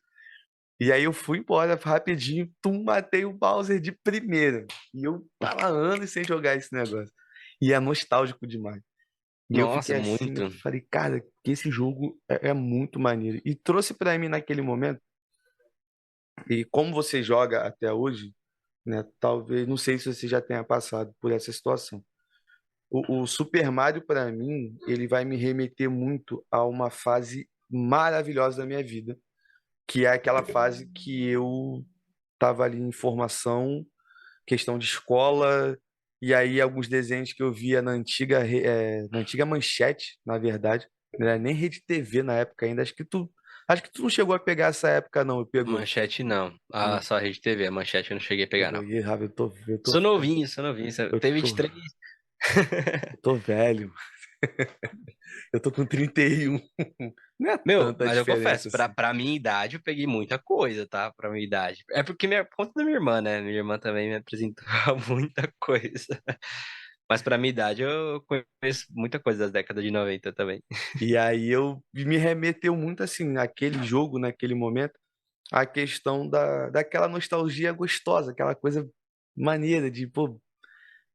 E aí eu fui embora rapidinho, matei o Bowser de primeira. E eu tava anos sem jogar esse negócio. E é nostálgico demais. E eu Nossa, fiquei assim, eu muito. falei, cara, que esse jogo é muito maneiro. E trouxe pra mim naquele momento, e como você joga até hoje, né? Talvez, não sei se você já tenha passado por essa situação. O Super Mario, para mim, ele vai me remeter muito a uma fase maravilhosa da minha vida, que é aquela fase que eu tava ali em formação, questão de escola, e aí alguns desenhos que eu via na antiga Manchete, na verdade, não era nem Rede TV na época ainda, acho que tu não chegou a pegar essa época não, pegou. Manchete não. Ah, Não, só a Rede TV. A manchete eu não cheguei a pegar, pegou. não. Ih, eu tô Sou novinho, sou novinho. eu Tem tô 23. eu tô velho. Eu tô com 31. Não é Meu, tanta mas eu diferença confesso, pra, assim. pra minha idade eu peguei muita coisa, tá? Pra minha idade. É porque por conta da minha irmã, né? Minha irmã também me apresentou muita coisa. Mas pra minha idade eu conheço muita coisa das décadas de 90 também. E aí eu me remeteu muito assim, naquele jogo, naquele momento, a questão daquela nostalgia gostosa, aquela coisa maneira de, pô,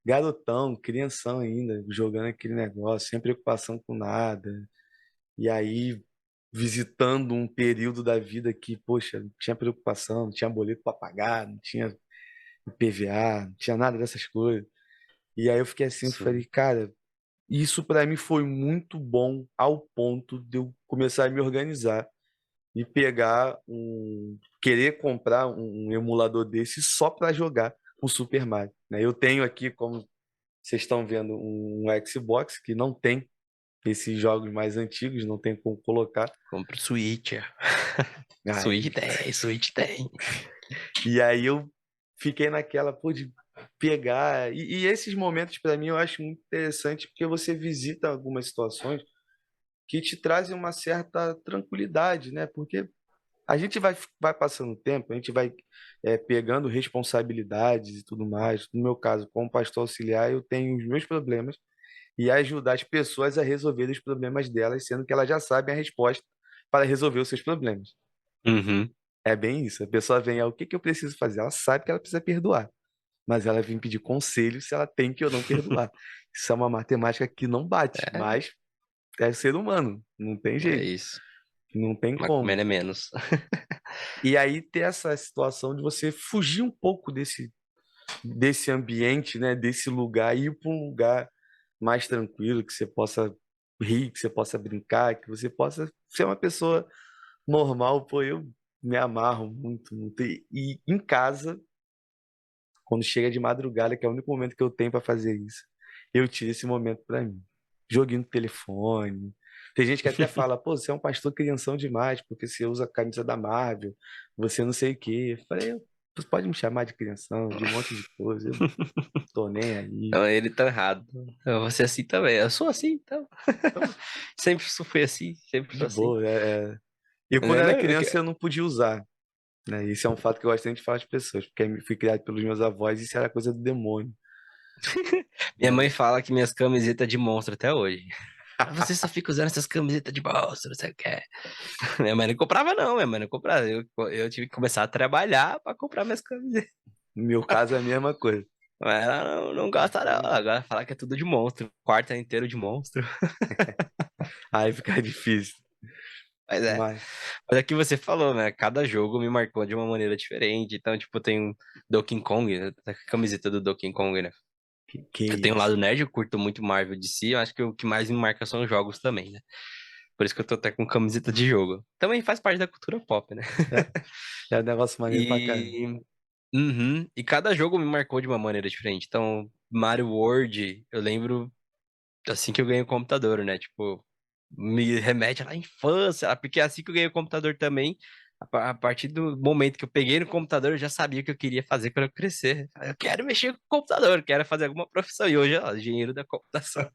garotão, crianção ainda, jogando aquele negócio, sem preocupação com nada. E aí visitando um período da vida que, poxa, não tinha preocupação, não tinha boleto para pagar, não tinha IPVA, não tinha nada dessas coisas. E aí eu fiquei assim, falei, Sim. cara, isso para mim foi muito bom ao ponto de eu começar a me organizar e querer comprar um emulador desse só para jogar o Super Mario, né? Eu tenho aqui, como vocês estão vendo, um Xbox que não tem esses jogos mais antigos, não tem como colocar. Compra o Switch. Aí, Switch tem. e aí eu fiquei naquela, pô, de pegar. E esses momentos, para mim, eu acho muito interessante, porque você visita algumas situações que te trazem uma certa tranquilidade, né? Porque a gente vai passando o tempo, a gente vai pegando responsabilidades e tudo mais. No meu caso, como pastor auxiliar, eu tenho os meus problemas e ajudar as pessoas a resolver os problemas delas, sendo que elas já sabem a resposta para resolver os seus problemas. Uhum. É bem isso. A pessoa vem, o que que eu preciso fazer? Ela sabe que ela precisa perdoar, mas ela vem pedir conselho se ela tem que ou não perdoar. Isso é uma matemática que não bate, É, mas é ser humano, não tem é jeito, isso. não tem Mas como. comendo é menos. E aí ter essa situação de você fugir um pouco desse ambiente, né, desse lugar, e ir para um lugar mais tranquilo, que você possa rir, que você possa brincar, que você possa ser uma pessoa normal. Pô, eu me amarro muito, muito. E em casa, quando chega de madrugada, que é o único momento que eu tenho para fazer isso, eu tiro esse momento para mim. Joguinho no telefone. Tem gente que até fala, pô, você é um pastor crianção demais, porque você usa a camisa da Marvel, você não sei o quê. Eu falei, você pode me chamar de crianção, de um monte de coisa, eu tô nem aí. Então ele tá errado. Eu vou ser assim também. Eu sou assim, então. Então, Sempre fui assim, sempre de sou assim. boa. E quando Né, eu era não, criança, eu não podia usar, né? Isso é um fato que eu gosto sempre de falar às pessoas, porque eu fui criado pelos meus avós e isso era coisa do demônio, Minha né? mãe fala que minhas camisetas de monstro até hoje. Ah, você só fica usando essas camisetas de monstro, não sei o que é. Minha mãe não comprava, não. Minha mãe não comprava. Eu tive que começar a trabalhar pra comprar minhas camisetas. No meu caso, é a mesma coisa. Mas ela não gosta, não. Agora fala que é tudo de monstro. Quarto é inteiro de monstro. Aí fica difícil. Mas é. Mas, Mas é que você falou, né? Cada jogo me marcou de uma maneira diferente. Então, tipo, tem um Donkey Kong, né? A camiseta do Donkey Kong, né? que Eu tenho um isso? lado nerd, eu curto muito Marvel de si. Eu acho que o que mais me marca são os jogos também, né? Por isso que eu tô até com camiseta de jogo. Também faz parte da cultura pop, né? É, é um negócio maneiro pra caramba. E, uhum, e cada jogo me marcou de uma maneira diferente. Então, Mario World, eu lembro assim que eu ganhei o computador, né? Tipo, me remete à infância, porque assim que eu ganhei o computador também, a partir do momento que eu peguei no computador, eu já sabia o que eu queria fazer quando eu crescer. Eu quero mexer com o computador, quero fazer alguma profissão. E hoje, ó, engenheiro da computação.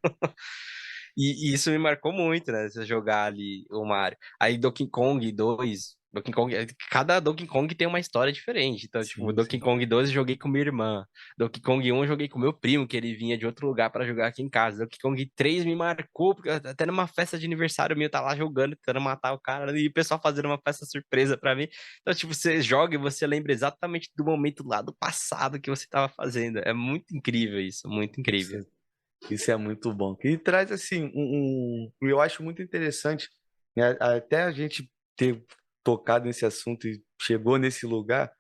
E isso me marcou muito, né? Você jogar ali o Mario. Aí Donkey Kong 2, Donkey Kong, cada Donkey Kong tem uma história diferente. Então, tipo, Sim, Donkey sim. Kong 2 eu joguei com minha irmã. Donkey Kong 1 eu joguei com meu primo, que ele vinha de outro lugar para jogar aqui em casa. Donkey Kong 3 me marcou, porque até numa festa de aniversário meu, tá lá jogando, tentando matar o cara, e o pessoal fazendo uma festa surpresa para mim. Então, tipo, você joga e você lembra exatamente do momento lá do passado que você tava fazendo. É muito incrível isso, muito Isso incrível. é, isso é muito bom. E traz, assim, eu acho muito interessante, né? Até a gente ter tocado nesse assunto e chegou nesse lugar,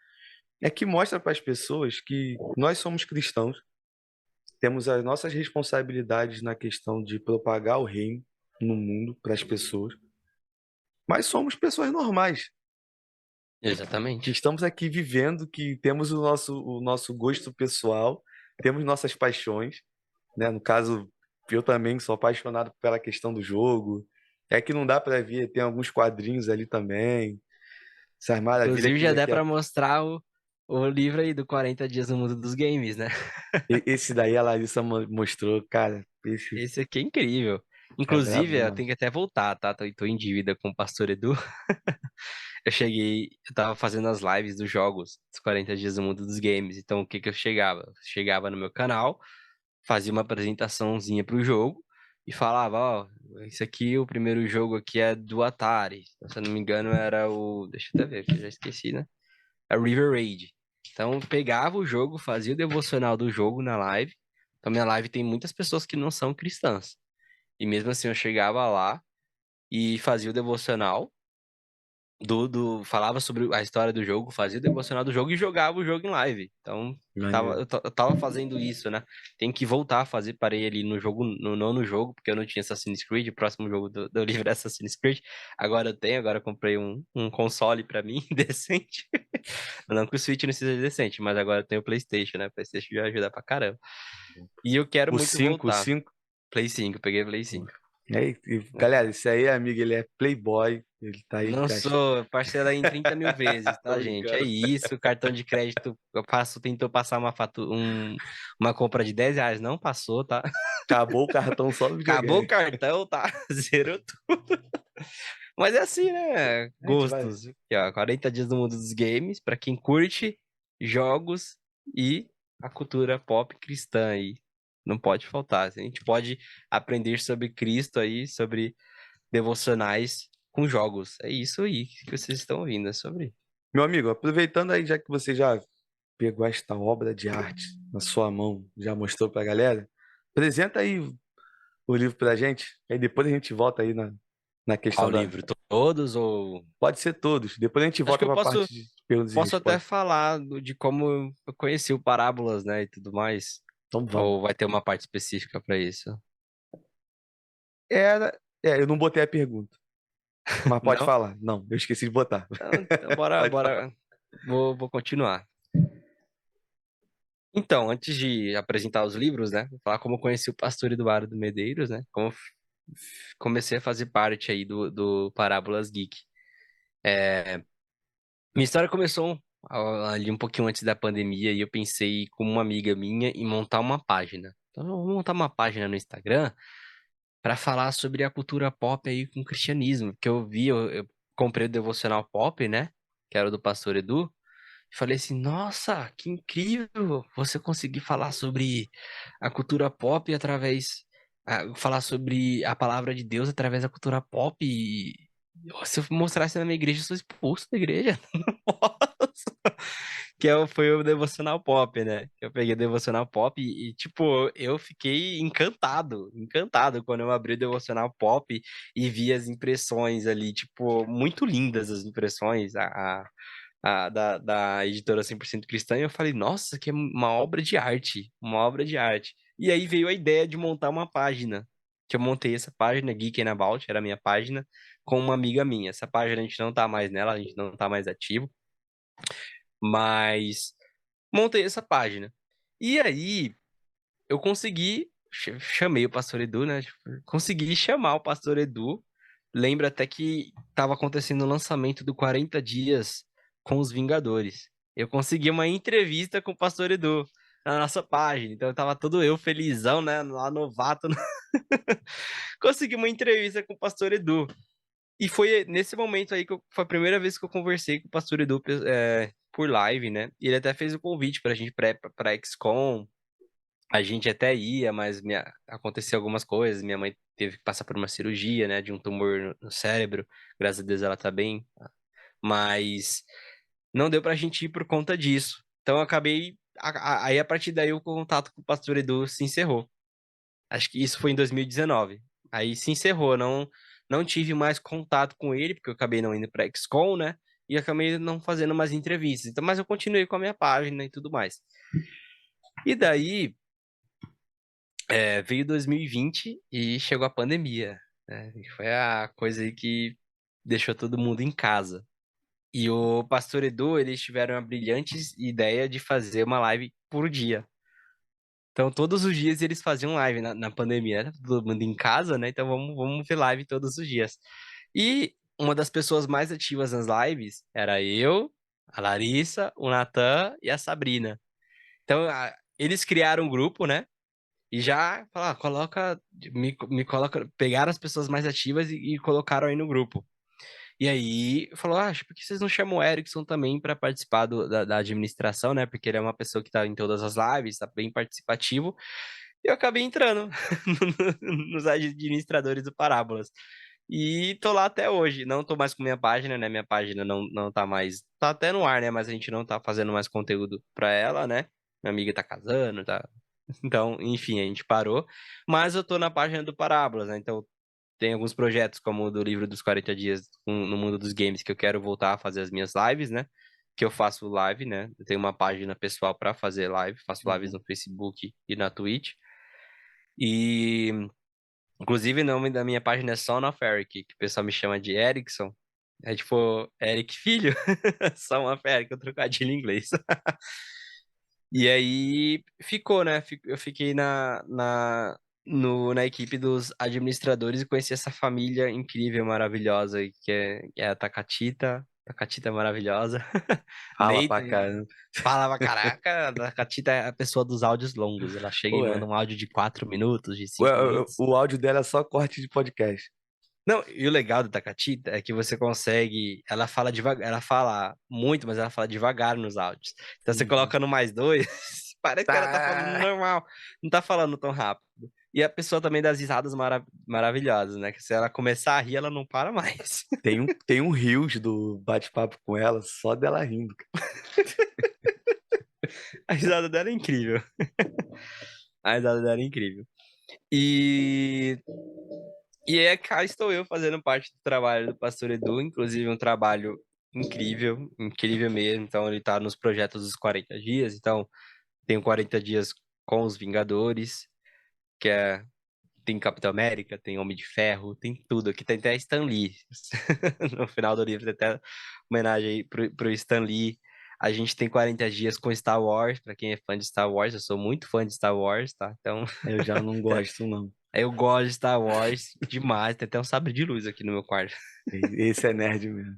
é que mostra para as pessoas que nós somos cristãos, temos as nossas responsabilidades na questão de propagar o reino no mundo para as pessoas, mas somos pessoas normais, que Exatamente. estamos aqui vivendo, que temos o nosso gosto pessoal, temos nossas paixões, né? No caso, eu também sou apaixonado pela questão do jogo. É que não dá para ver, tem alguns quadrinhos ali também. Essas maravilhas Inclusive, que já dá daqui a... pra mostrar o livro aí do 40 Dias no Mundo dos Games, né? Esse daí a Larissa mostrou, cara. Esse Esse aqui é incrível. É brabo Inclusive, eu demais. tenho que até voltar, tá? Tô em dívida com o Pastor Edu. Eu tava fazendo as lives dos jogos, dos 40 dias do mundo dos games. Então, o que que eu chegava? Eu chegava no meu canal, fazia uma apresentaçãozinha pro jogo e falava, ó, esse aqui, o primeiro jogo aqui é do Atari. Se eu não me engano, era o... Deixa eu até ver, que eu já esqueci, né? É River Raid. Então, eu pegava o jogo, fazia o devocional do jogo na live. Então, minha live tem muitas pessoas que não são cristãs. E mesmo assim, eu chegava lá e fazia o devocional falava sobre a história do jogo, fazia o devocional do jogo e jogava o jogo em live. Então, Maneiro. eu tava fazendo isso, né? Tem que voltar a fazer, parei ali no jogo, no nono jogo, porque eu não tinha Assassin's Creed, o próximo jogo do livro é Assassin's Creed. Agora eu tenho, agora eu comprei um console pra mim, decente. Não que o Switch não seja decente, mas agora eu tenho o PlayStation, né? PlayStation já ajuda pra caramba. E eu quero O muito 5, o voltar. 5. Play 5, peguei Play 5. Galera, esse aí, amigo, ele é playboy. Ele tá aí Não sou, parcela em 30 mil vezes, Tô tá, gente? É brincando. isso, cartão de crédito, tentou passar uma compra de R$ 10, não passou, tá? Acabou o cartão só no Acabou o videogame. cartão, tá? Zerou tudo. Mas é assim, né? A gente vai. Gostos. Aqui, ó, 40 dias do mundo dos games, pra quem curte jogos e a cultura pop cristã aí. Não pode faltar. A gente pode aprender sobre Cristo aí, sobre devocionais com jogos. É isso aí que vocês estão ouvindo, é sobre. Meu amigo, aproveitando aí, já que você já pegou esta obra de arte na sua mão, já mostrou pra galera, apresenta aí o livro pra gente, aí depois a gente volta aí na Qual questão da. livro? Todos ou. Pode ser todos, depois a gente Acho que volta eu pra parte de perguntas e posso até respostas. falar de como eu conheci o Parábolas, né, e tudo mais. Então vamos. Ou vai ter uma parte específica para isso? Eu não botei a pergunta, mas pode Não? falar. Não, eu esqueci de botar. Então bora, Pode falar. bora. Vou continuar. Então, antes de apresentar os livros, né, vou falar como eu conheci o pastor Eduardo Medeiros, né, como eu comecei a fazer parte aí do Parábolas Geek. Minha história começou ali um pouquinho antes da pandemia e eu pensei com uma amiga minha em montar uma página. Então, eu vou montar uma página no Instagram para falar sobre a cultura pop aí com o cristianismo, porque eu comprei o devocional pop, né, que era o do pastor Edu, e falei assim, nossa, que incrível você conseguir falar sobre a cultura pop falar sobre a palavra de Deus através da cultura pop e se eu mostrasse na minha igreja, eu sou expulso da igreja. Nossa. Foi o Devocional Pop, né? Eu peguei o Devocional Pop tipo, eu fiquei encantado quando eu abri o Devocional Pop e vi as impressões ali, tipo, muito lindas as impressões da editora 100% Cristã, e eu falei, nossa, que é uma obra de arte, uma obra de arte. E aí veio a ideia de montar uma página, que eu montei essa página, Geek and About, era a minha página, com uma amiga minha. Essa página a gente não tá mais nela, a gente não tá mais ativo, mas montei essa página. E aí, eu consegui, chamei o Pastor Edu, né? Tipo, consegui chamar o Pastor Edu. Lembra até que estava acontecendo o lançamento do 40 Dias com os Vingadores. Eu consegui uma entrevista com o Pastor Edu na nossa página. Então eu tava todo eu felizão, né? Lá novato. Consegui uma entrevista com o Pastor Edu. E foi nesse momento aí foi a primeira vez que eu conversei com o Pastor Edu por live, né? E ele até fez o convite pra gente pra XCOM. A gente até ia, mas aconteceu algumas coisas. Minha mãe teve que passar por uma cirurgia, né, de um tumor no cérebro. Graças a Deus ela tá bem. Mas não deu pra gente ir por conta disso. Então eu acabei. Aí a partir daí o contato com o pastor Edu se encerrou. Acho que isso foi em 2019. Aí se encerrou. Não tive mais contato com ele, porque eu acabei não indo pra XCOM, né? E acabei não fazendo mais entrevistas. Então, mas eu continuei com a minha página e tudo mais. E daí. Veio 2020 e chegou a pandemia, né? E foi a coisa aí que deixou todo mundo em casa. E o Pastor Edu, eles tiveram a brilhante ideia de fazer uma live por dia. Então, todos os dias eles faziam live na pandemia, né? Todo mundo em casa, né? Então, vamos ver live todos os dias. E uma das pessoas mais ativas nas lives era eu, a Larissa, o Natan e a Sabrina. Então, eles criaram um grupo, né? E já, falar, coloca, me coloca, pegaram as pessoas mais ativas e colocaram aí no grupo. E aí, falou, por que vocês não chamam o Erickson também para participar da administração, né? Porque ele é uma pessoa que tá em todas as lives, tá bem participativo. E eu acabei entrando nos administradores do Parábolas. E tô lá até hoje. Não tô mais com minha página, né? Minha página não tá mais. Tá até no ar, né? Mas a gente não tá fazendo mais conteúdo pra ela, né? Minha amiga tá casando, tá. Então, enfim, a gente parou. Mas eu tô na página do Parábolas, né? Então, tem alguns projetos, como o do livro dos 40 dias no mundo dos games, que eu quero voltar a fazer as minhas lives, né? Que eu faço live, né? Eu tenho uma página pessoal pra fazer live. Faço lives no Facebook e na Twitch. E, inclusive, o nome da minha página é Son of Eric, que o pessoal me chama de Erickson. É tipo, Eric Filho, Son of Eric, eu trocadilho em inglês. E aí ficou, né? Eu fiquei na equipe dos administradores e conheci essa família incrível, maravilhosa, que é a Takatita. Takatita é maravilhosa. Fala pra Nathan caramba. fala pra caraca. A Takatita é a pessoa dos áudios longos. Ela chega e manda Ué, um áudio de 4 minutos, de o, 5 minutos. o áudio dela é só corte de podcast. Não, e o legal do Takatita é que você consegue. Ela fala devagar, ela fala muito, mas ela fala devagar nos áudios. Então você Uhum. coloca no mais dois, parece que ela tá falando Tá. normal, não tá falando tão rápido. E a pessoa também dá as risadas maravilhosas, né? Que se ela começar a rir, ela não para mais. Tem um Reels do bate-papo com ela, só dela rindo, cara. A risada dela é incrível. A risada dela é incrível. E, cá estou eu fazendo parte do trabalho do Pastor Edu, inclusive um trabalho incrível, incrível mesmo. Então ele tá nos projetos dos 40 dias, então tem o 40 dias com os Vingadores, que é. Tem Capitão América, tem Homem de Ferro, tem tudo. Aqui tem até Stan Lee. No final do livro tem até homenagem aí pro Stan Lee. A gente tem 40 dias com Star Wars, pra quem é fã de Star Wars. Eu sou muito fã de Star Wars, tá? Então, Eu já não gosto, não. eu gosto de Star Wars demais. Tem até um sabre de luz aqui no meu quarto. Esse é nerd mesmo.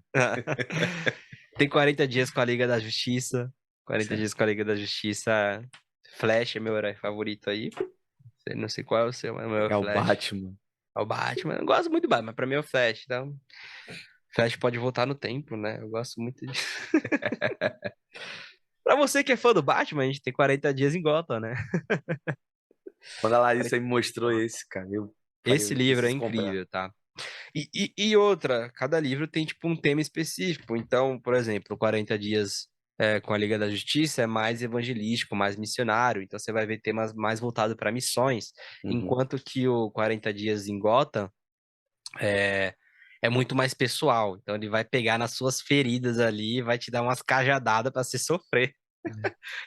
Tem 40 dias com a Liga da Justiça. 40 Certo. dias com a Liga da Justiça. Flash é meu herói favorito aí. Não sei qual é o seu, mas o meu é o É o Flash. Batman. É o Batman. Eu gosto muito do Batman, mas pra mim é o Flash. Então, Flash pode voltar no tempo, né? Eu gosto muito disso. Pra você que é fã do Batman, a gente tem 40 dias em Gotham, né? Quando a Larissa me mostrou esse, cara, eu falei, Esse eu livro é preciso comprar. incrível, tá? E outra, cada livro tem tipo um tema específico. Então, por exemplo, 40 dias com a Liga da Justiça é mais evangelístico, mais missionário. Então você vai ver temas mais voltados para missões, Uhum. enquanto que o 40 dias em Gotham é, é muito mais pessoal. Então ele vai pegar nas suas feridas ali e vai te dar umas cajadadas para você sofrer.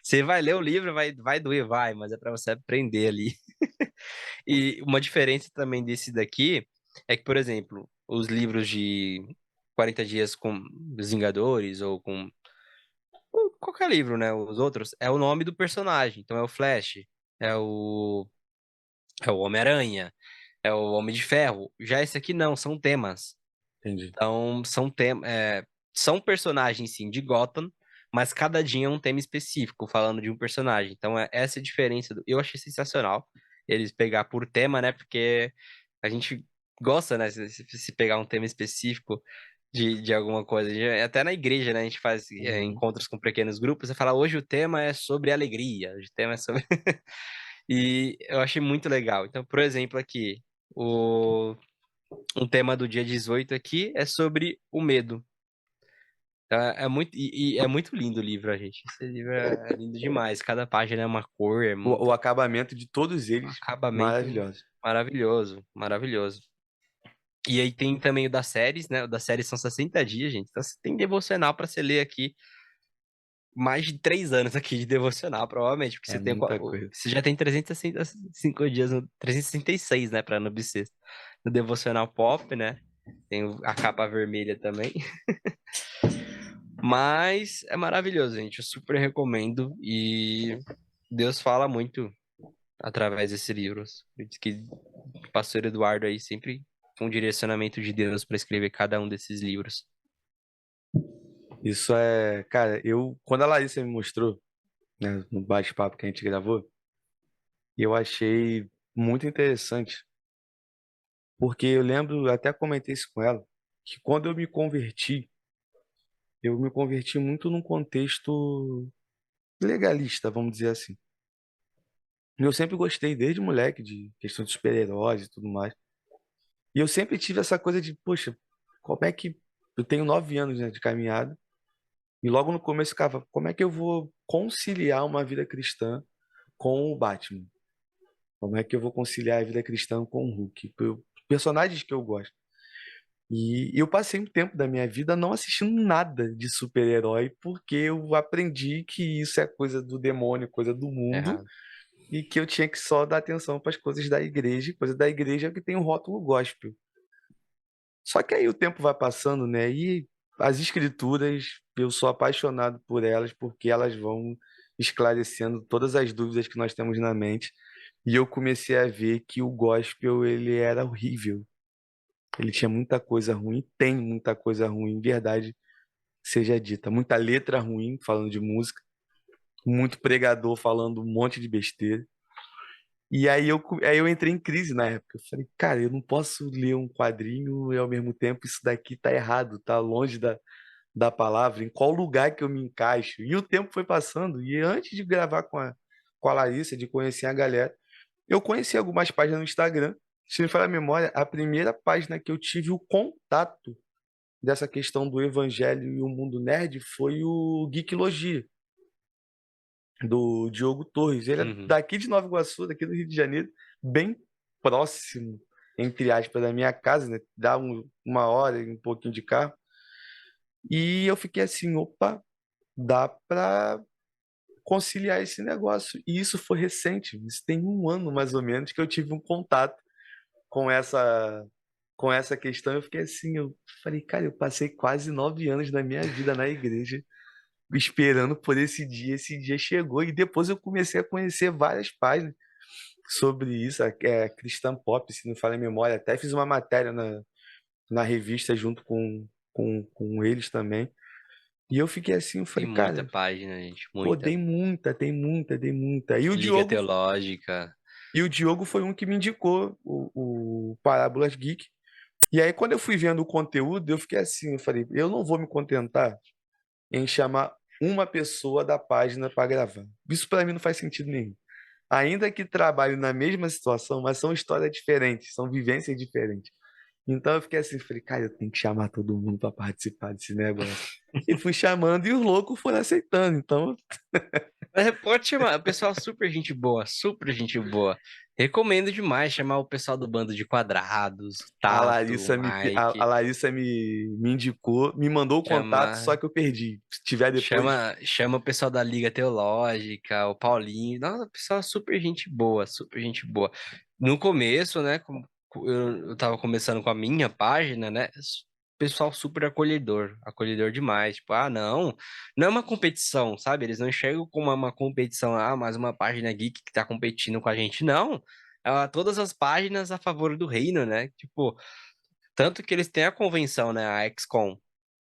Você vai ler o livro, vai doer, vai, mas é para você aprender ali. E uma diferença também desse daqui é que, por exemplo, os livros de 40 dias com os Vingadores ou qualquer livro, né? Os outros, é o nome do personagem. Então é o Flash, é o, é o Homem-Aranha, é o Homem de Ferro. Já esse aqui não, são temas. Entendi. Então, são personagens, sim, de Gotham, mas cada dia é um tema específico, falando de um personagem. Então, essa é a diferença. Eu achei sensacional eles pegar por tema, né? Porque a gente gosta, né? Se pegar um tema específico de alguma coisa. Até na igreja, né? A gente faz Uhum. encontros com pequenos grupos e fala, hoje o tema é sobre alegria, hoje o tema é sobre... E eu achei muito legal. Então, por exemplo, aqui, o um tema do dia 18 aqui é sobre o medo. É muito lindo o livro, a gente. Esse livro é lindo demais. Cada página é uma cor, é O muito acabamento de todos um eles, acabamento maravilhoso. maravilhoso, maravilhoso. E aí tem também o das séries, né? O das séries são 60 dias, gente. Então você tem devocional para você ler aqui. Mais de 3 anos aqui de devocional, provavelmente, porque É muita coisa. você já tem 365 dias, 366, né, para no bissexto. No devocional pop, né? Tem a capa vermelha também. Mas é maravilhoso, gente. Eu super recomendo. E Deus fala muito através desses livros. Diz que o pastor Eduardo aí sempre com um direcionamento de Deus para escrever cada um desses livros. Isso é, cara, quando a Larissa me mostrou, né, no bate-papo que a gente gravou, E eu achei muito interessante, porque eu lembro, até comentei isso com ela, que quando eu me converti muito num contexto legalista, vamos dizer assim. Eu sempre gostei, desde moleque, de questão de super-heróis e tudo mais. E eu sempre tive essa coisa de, poxa, como é que. Eu tenho 9 anos, né, de caminhada, e logo no começo eu ficava, como é que eu vou conciliar uma vida cristã com o Batman? Como é que eu vou conciliar a vida cristã com o Hulk? Personagens que eu gosto. E eu passei um tempo da minha vida não assistindo nada de super-herói, porque eu aprendi que isso é coisa do demônio, coisa do mundo, Errado. e que eu tinha que só dar atenção para as coisas da igreja, e coisa da igreja é que tem o rótulo gospel. Só que aí o tempo vai passando, né? E as escrituras, eu sou apaixonado por elas, porque elas vão esclarecendo todas as dúvidas que nós temos na mente. E eu comecei a ver que o gospel, ele era horrível. Ele tinha muita coisa ruim, tem muita coisa ruim, verdade seja dita. Muita letra ruim, falando de música, muito pregador falando um monte de besteira. E aí eu entrei em crise na época. Eu falei, cara, eu não posso ler um quadrinho e ao mesmo tempo isso daqui tá errado, tá longe da palavra, em qual lugar que eu me encaixo. E o tempo foi passando, e antes de gravar com a Larissa, de conhecer a galera, eu conheci algumas páginas no Instagram. Se me falar a memória, a primeira página que eu tive o contato dessa questão do evangelho e o mundo nerd foi o Geeklogia, do Diogo Torres. Ele é Uhum. daqui de Nova Iguaçu, daqui do Rio de Janeiro, bem próximo, entre aspas, da minha casa, né? Dá uma hora e um pouquinho de carro. E eu fiquei assim, opa, dá para conciliar esse negócio. E isso foi recente, isso tem um ano mais ou menos que eu tive um contato com essa questão. Eu fiquei assim, eu falei, cara, eu passei quase 9 anos da minha vida na igreja esperando por esse dia chegou, e depois eu comecei a conhecer várias páginas sobre isso, Cristã Pop, se não falha a memória, até fiz uma matéria na revista junto com eles também, e eu fiquei assim, eu Tem falei, muita cara, página, gente, pô, muita. tem muita. Liga Teológica. E o Diogo foi um que me indicou o Parábolas Geek. E aí, quando eu fui vendo o conteúdo, eu fiquei assim, eu falei, eu não vou me contentar em chamar uma pessoa da página para gravar. Isso para mim não faz sentido nenhum. Ainda que trabalhem na mesma situação, mas são histórias diferentes, são vivências diferentes. Então eu fiquei assim, falei, cara, eu tenho que chamar todo mundo para participar desse negócio. E fui chamando e os loucos foram aceitando. Então, Pode chamar, o pessoal super gente boa, super gente boa. Recomendo demais chamar o pessoal do Bando de Quadrados, a Tato, Larissa me, a Mike. Larissa me indicou, me mandou o contato, só Chama, que eu perdi. Se tiver depois. chama o pessoal da Liga Teológica, o Paulinho. Nossa, o pessoal super gente boa, super gente boa. No começo, né, eu tava começando com a minha página, né? Pessoal super acolhedor, acolhedor demais. Tipo, ah, não é uma competição, sabe? Eles não enxergam como uma competição, ah, mais uma página geek que tá competindo com a gente. Não. Todas as páginas a favor do reino, né? Tipo, tanto que eles têm a convenção, né? A XCOM,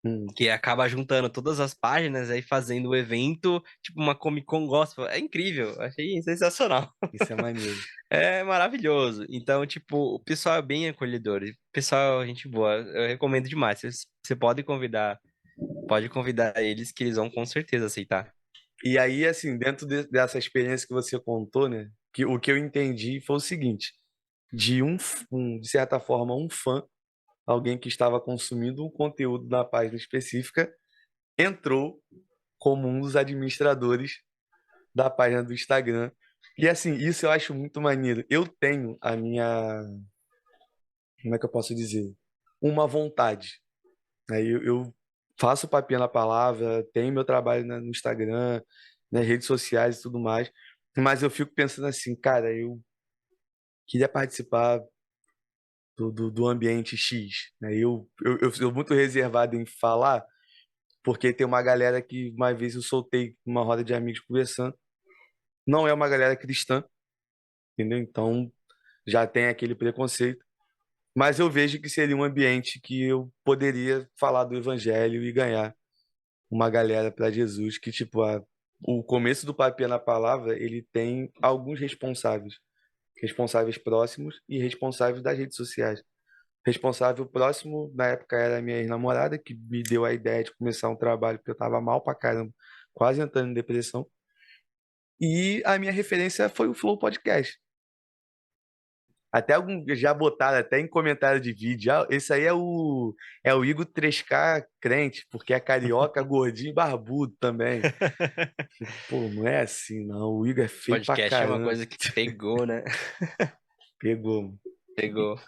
Hum, que acaba juntando todas as páginas aí fazendo o evento, tipo uma Comic Con Gospel. É incrível, achei sensacional. isso é maneiro. É maravilhoso. Então, tipo, o pessoal é bem acolhedor. O pessoal, é gente boa. Eu recomendo demais. Você pode convidar eles que eles vão com certeza aceitar. E aí, assim, dentro dessa experiência que você contou, né? Que o que eu entendi foi o seguinte: de certa forma, um fã, alguém que estava consumindo um conteúdo na página específica, entrou como um dos administradores da página do Instagram. E assim, isso eu acho muito maneiro. Eu tenho a minha, como é que eu posso dizer? Uma vontade. Né? Eu faço papinha na palavra, tenho meu trabalho no Instagram, nas redes sociais e tudo mais, mas eu fico pensando assim, cara, eu queria participar do ambiente X, né? Eu sou muito reservado em falar, porque tem uma galera que uma vez eu soltei uma roda de amigos conversando, não é uma galera cristã, entendeu? Então já tem aquele preconceito, mas eu vejo que seria um ambiente que eu poderia falar do evangelho e ganhar uma galera para Jesus que, tipo, o começo do Papel na Palavra, ele tem alguns responsáveis. Responsáveis próximos e responsáveis das redes sociais. Responsável próximo, na época, era a minha ex-namorada, que me deu a ideia de começar um trabalho, porque eu tava mal pra caramba, quase entrando em depressão. E a minha referência foi o Flow Podcast. Até algum já botaram até em comentário de vídeo. Ah, esse aí é o Igor 3K crente, porque é carioca, gordinho e barbudo também. Pô, não é assim, não. O Igor é feio pra Podcast é uma caramba. coisa que pegou, né? Pegou. Pegou.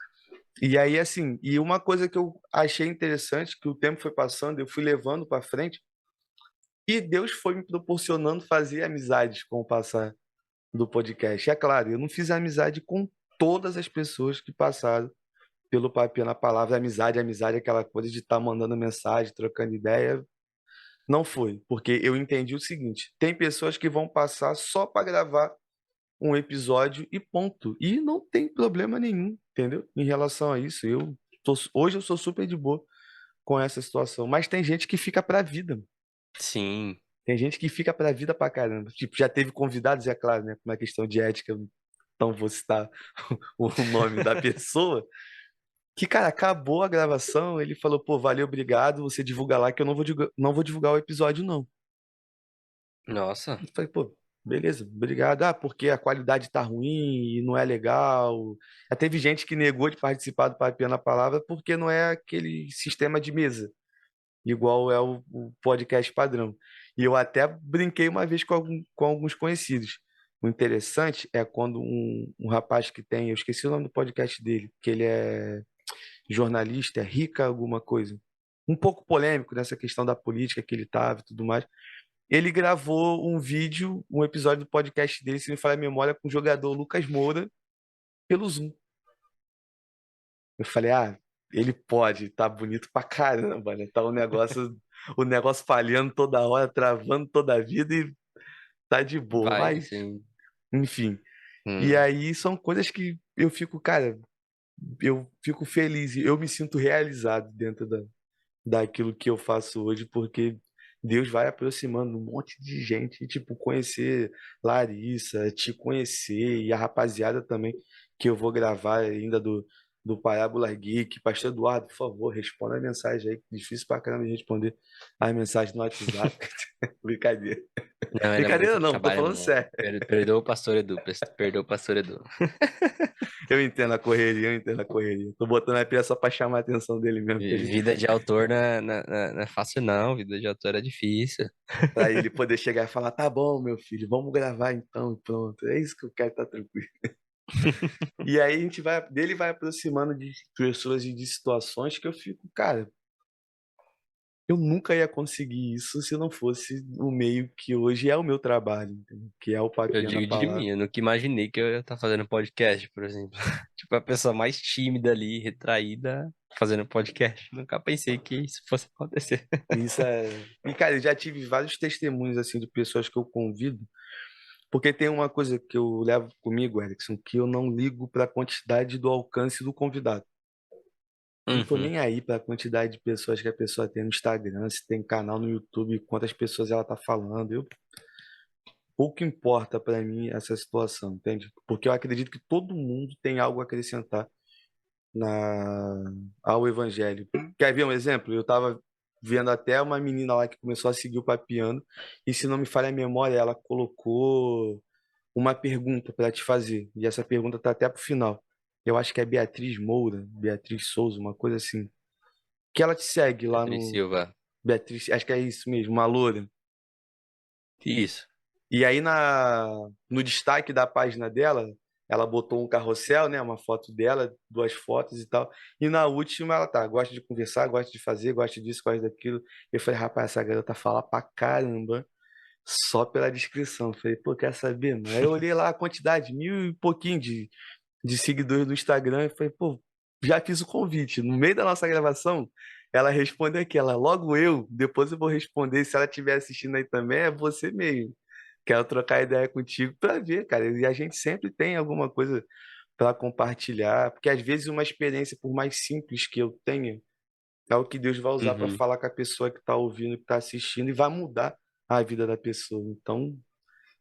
E aí, assim, e uma coisa que eu achei interessante, que o tempo foi passando, eu fui levando pra frente, e Deus foi me proporcionando fazer amizades com o passar do podcast. É claro, eu não fiz amizade com todas as pessoas que passaram pelo Papel na Palavra. Amizade, aquela coisa de estar mandando mensagem, trocando ideia. Não foi, porque eu entendi o seguinte: tem pessoas que vão passar só para gravar um episódio e ponto. E não tem problema nenhum, entendeu? Em relação a isso, hoje eu sou super de boa com essa situação. Mas tem gente que fica pra vida. Sim. Tem gente que fica pra vida pra caramba. Tipo, já teve convidados, é claro, né? Uma questão de ética, então vou citar o nome da pessoa. Que, cara, acabou a gravação, ele falou, pô, valeu, obrigado, você divulga lá que eu não vou divulgar o episódio, não. Nossa. Eu falei, pô, beleza, obrigado. Ah, porque a qualidade tá ruim e não é legal. Já teve gente que negou de participar do Papel na Palavra porque não é aquele sistema de mesa, igual é o podcast padrão. E eu até brinquei uma vez com alguns conhecidos. O interessante é quando um rapaz que tem, eu esqueci o nome do podcast dele, que ele é jornalista, é Rica alguma coisa. Um pouco polêmico nessa questão da política que ele estava e tudo mais. Ele gravou um vídeo, um episódio do podcast dele, se me falar a memória, com o jogador Lucas Moura pelo Zoom. Eu falei, ah, ele pode, tá bonito pra caramba, né? Tá o negócio falhando toda hora, travando toda a vida e tá de boa. Vai, Mas, sim. enfim. E Hum. aí são coisas que eu fico, cara, eu fico feliz, e eu me sinto realizado dentro daquilo que eu faço hoje, porque Deus vai aproximando um monte de gente, e, tipo, conhecer Larissa, te conhecer, e a rapaziada também, que eu vou gravar ainda do Parábola Geek. Pastor Eduardo, por favor, responda a mensagem aí, difícil pra caramba de responder as mensagens no WhatsApp. Brincadeira. Não, era Brincadeira muito não, tô trabalho, falando mano. sério. Perdoa o pastor Edu. Perdoa o pastor Edu. Eu entendo a correria. Tô botando a pilha só pra chamar a atenção dele mesmo, pra ele Vida de autor não é fácil, não. Vida de autor é difícil. Pra ele poder chegar e falar, tá bom, meu filho, vamos gravar então, pronto. É isso que eu quero, tá tranquilo. E aí dele vai aproximando de pessoas e de situações que eu fico, cara, eu nunca ia conseguir isso se não fosse o meio que hoje é o meu trabalho, entendeu? Que é o Eu Papinha na digo de mim, Palavra. eu nunca imaginei que eu ia estar fazendo podcast, por exemplo. Tipo, a pessoa mais tímida ali, retraída, fazendo podcast. Nunca pensei que isso fosse acontecer. Isso é. E, cara, eu já tive vários testemunhos, assim, de pessoas que eu convido, porque tem uma coisa que eu levo comigo, Erickson, que eu não ligo para a quantidade do alcance do convidado. Não tô Uhum. nem aí para a quantidade de pessoas que a pessoa tem no Instagram, se tem canal no YouTube, quantas pessoas ela tá falando. Pouco importa para mim essa situação, entende? Porque eu acredito que todo mundo tem algo a acrescentar na ao evangelho. Quer ver um exemplo? Eu tava vendo até uma menina lá que começou a seguir o Papiano, e se não me falha a memória, ela colocou uma pergunta para te fazer. E essa pergunta tá até pro final. Eu acho que é Beatriz Moura, Beatriz Souza, uma coisa assim. Que ela te segue lá Beatriz no Silva. Beatriz, acho que é isso mesmo, uma loura. Isso. E aí no destaque da página dela, ela botou um carrossel, né, uma foto dela, duas fotos e tal. E na última ela tá, gosta de conversar, gosta de fazer, gosta disso, gosta daquilo. Eu falei, rapaz, essa garota fala pra caramba só pela descrição. Eu falei, pô, quer saber, mano? Aí eu olhei lá a quantidade, 1.000 e pouquinho de seguidores do Instagram. E falei, pô, já fiz o convite. No meio da nossa gravação, ela responde aqui, ela, logo eu, depois eu vou responder. Se ela estiver assistindo aí também, é você mesmo. Quero trocar ideia contigo para ver, cara. E a gente sempre tem alguma coisa para compartilhar, porque às vezes uma experiência, por mais simples que eu tenha, é o que Deus vai usar para Uhum. falar com a pessoa que está ouvindo, que está assistindo, e vai mudar a vida da pessoa. Então,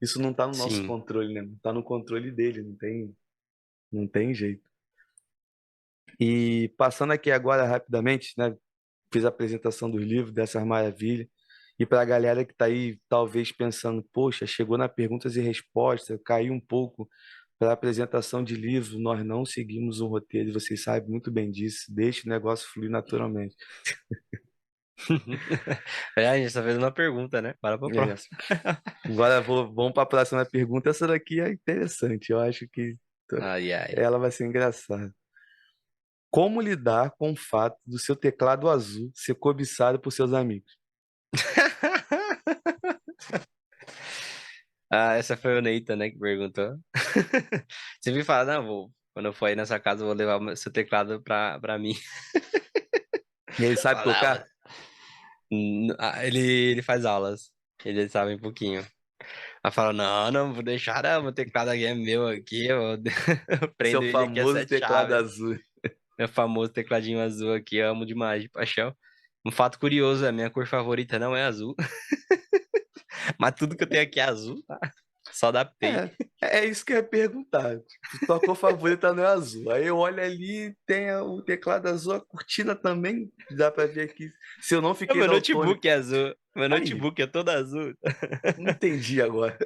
isso não está no nosso Sim. controle, né? Não está no controle dele, não tem jeito. E passando aqui agora rapidamente, né? Fiz a apresentação dos livros, dessas maravilhas. E para a galera que está aí, talvez pensando, poxa, chegou na perguntas e respostas, caiu um pouco para a apresentação de livros, nós não seguimos um roteiro, e vocês sabem muito bem disso, deixe o negócio fluir naturalmente. A gente tá fazendo uma pergunta, né? Para pra É. próxima. Agora vamos para a próxima pergunta. Essa daqui é interessante, eu acho que Ai, ai. ela vai ser engraçada. Como lidar com o fato do seu teclado azul ser cobiçado por seus amigos? Ah, essa foi o Neita, né, que perguntou. Você me fala, não, quando eu for aí nessa casa, eu vou levar o seu teclado pra mim. E ele sabe Fala, tocar? ele faz aulas. Ele sabe um pouquinho. Aí fala, não, não, vou deixar, não, o teclado aqui é meu aqui, eu, eu Seu prendo ele aqui a famoso sete teclado chaves. azul. Meu famoso tecladinho azul aqui, eu amo demais, de paixão. Um fato curioso, a minha cor favorita não é azul, mas tudo que eu tenho aqui é azul, tá? Só adaptei. É isso que eu ia perguntar. Tipo, tua cor favorita não é azul. Aí eu olho ali, tem o teclado azul, a cortina também, dá pra ver aqui. Se eu não fiquei Meu daltônico. notebook é azul, meu Aí, notebook é todo azul. não entendi agora.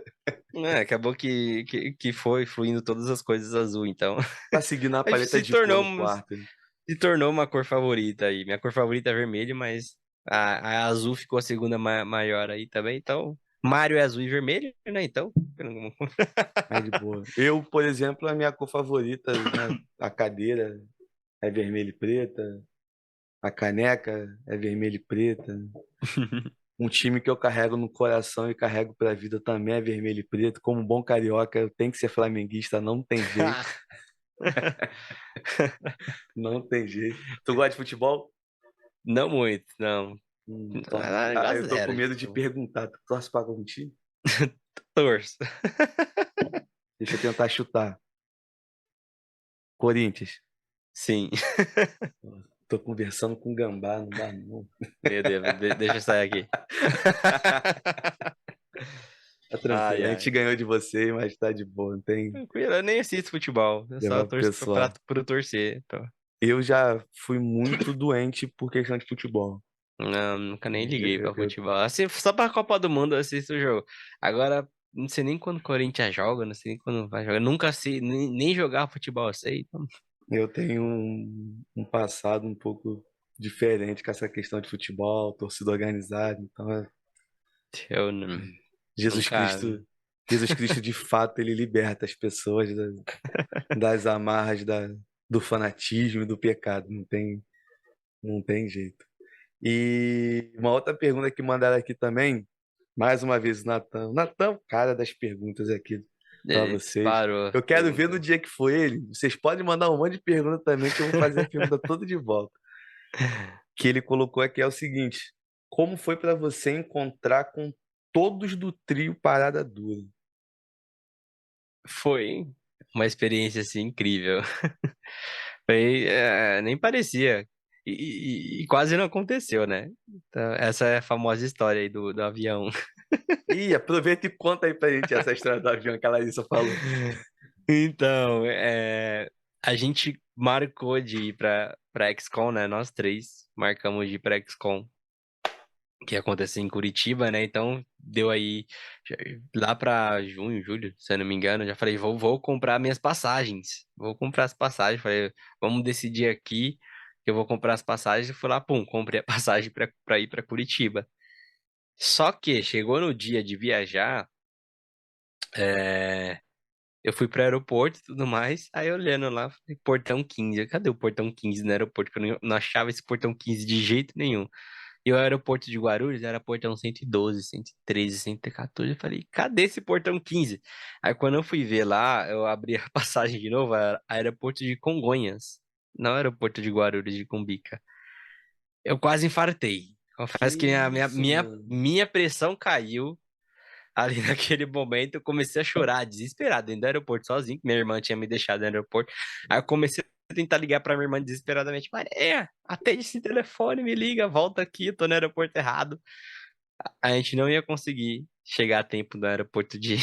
É, acabou que foi fluindo todas as coisas azul, então. Tá seguindo a Aí paleta se de cor tornou, no quarto, né? se tornou uma cor favorita aí. Minha cor favorita é vermelho, mas a azul ficou a segunda maior aí também. Então, Mario é azul e vermelho, né? Então, Aí de boa. Eu, por exemplo, a minha cor favorita, né? A cadeira é vermelha e preta, a caneca é vermelha e preta. Um time que eu carrego no coração e carrego pra vida também é vermelho e preto. Como um bom carioca, eu tenho que ser flamenguista, não tem jeito. Não tem jeito. Tu gosta de futebol? não muito, não. Então, eu Quase tô com zero de medo de futebol. perguntar. Tu torce pra algum time? Torço. Deixa eu tentar chutar. Corinthians. Sim. Tô conversando com gambá, não dá não. Meu Deus, deixa eu sair aqui. Tá Ai, tranquilo. A gente ai. ganhou de você, mas tá de boa. Não tem Tranquilo, eu nem assisto futebol. Eu só levar pro torço pessoal. por torcer. Eu já fui muito doente por questão de futebol. Não, nunca nem Eu, liguei eu, pra eu- futebol. Assim, só pra Copa do Mundo eu assisto o jogo. Agora, não sei nem quando o Corinthians joga, não sei nem quando vai jogar. Nunca sei, nem jogar futebol eu sei. Então, eu tenho um passado um pouco diferente com essa questão de futebol, torcida organizada. Então, eu Jesus nunca. Cristo, Jesus Cristo de fato, ele liberta as pessoas das amarras do fanatismo e do pecado. Não tem jeito. E uma outra pergunta que mandaram aqui também, mais uma vez, o Natan. O Natan, é o cara das perguntas aqui para Ele vocês. disparou, Eu quero ver no perguntou. dia que for ele. Vocês podem mandar um monte de pergunta também, que eu vou fazer a pergunta toda de volta. Que ele colocou aqui é o seguinte: como foi para você encontrar com todos do trio Parada Dura? Foi uma experiência assim incrível. Foi, nem parecia. E quase não aconteceu, né? Então, essa é a famosa história aí do avião. Ih, aproveita e conta aí pra gente essa história do avião que a Larissa falou. Então, a gente marcou de ir pra XCOM, né? Nós três marcamos de ir pra XCOM, que aconteceu em Curitiba, né? Então, deu aí lá pra junho, julho, se eu não me engano. Já falei, vou comprar minhas passagens. Vou comprar as passagens. Falei, vamos decidir aqui que eu vou comprar as passagens. Eu fui lá, pum, comprei a passagem pra ir pra Curitiba. Só que chegou no dia de viajar. é, Eu fui pro aeroporto e tudo mais, aí olhando lá, falei, portão 15. Cadê o portão 15 no aeroporto? Que eu não achava esse portão 15 de jeito nenhum. E o aeroporto de Guarulhos era portão 112, 113, 114. Eu falei, cadê esse portão 15? Aí quando eu fui ver lá, eu abri a passagem de novo, era aeroporto de Congonhas, não aeroporto de Guarulhos, de Cumbica. Eu quase infartei. Que Confesso que a isso, mano? minha pressão caiu. Ali naquele momento eu comecei a chorar, desesperado, dentro do aeroporto, sozinho, que minha irmã tinha me deixado no aeroporto. Aí eu comecei a tentar ligar pra minha irmã desesperadamente. Maria, atende esse telefone, me liga, volta aqui, eu tô no aeroporto errado. A gente não ia conseguir chegar a tempo no aeroporto de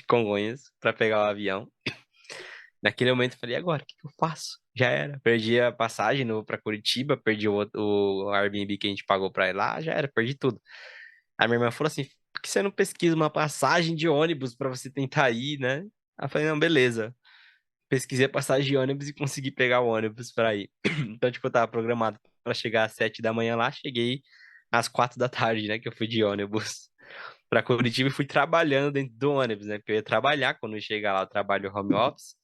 Congonhas para pegar o avião. Naquele momento eu falei, e agora, o que que eu faço? Já era. Perdi a passagem para Curitiba, perdi o Airbnb que a gente pagou pra ir lá, já era, perdi tudo. Aí minha irmã falou assim, por que você não pesquisa uma passagem de ônibus pra você tentar ir, né? Aí eu falei, não, beleza. Pesquisei a passagem de ônibus e consegui pegar o ônibus pra ir. Então, tipo, eu tava programado pra chegar às 7 da manhã lá, cheguei às 4 da tarde, né? Que eu fui de ônibus pra Curitiba e fui trabalhando dentro do ônibus, né? Porque eu ia trabalhar quando eu chegar lá, eu trabalho home office.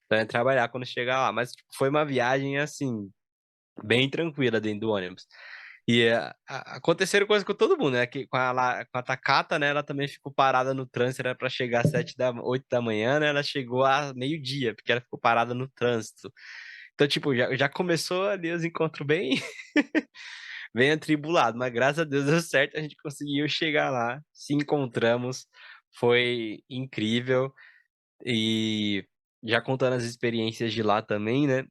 Então, eu ia trabalhar quando chegar lá. Mas, tipo, foi uma viagem, assim, bem tranquila dentro do ônibus. E aconteceram coisas com todo mundo, né? Que com a Takata, né? Ela também ficou parada no trânsito, era para chegar às 8 da manhã, né? Ela chegou a meio-dia, porque ela ficou parada no trânsito. Então, tipo, já começou ali os encontros bem, bem atribulados, mas graças a Deus deu certo, a gente conseguiu chegar lá, se encontramos, foi incrível. E já contando as experiências de lá também, né?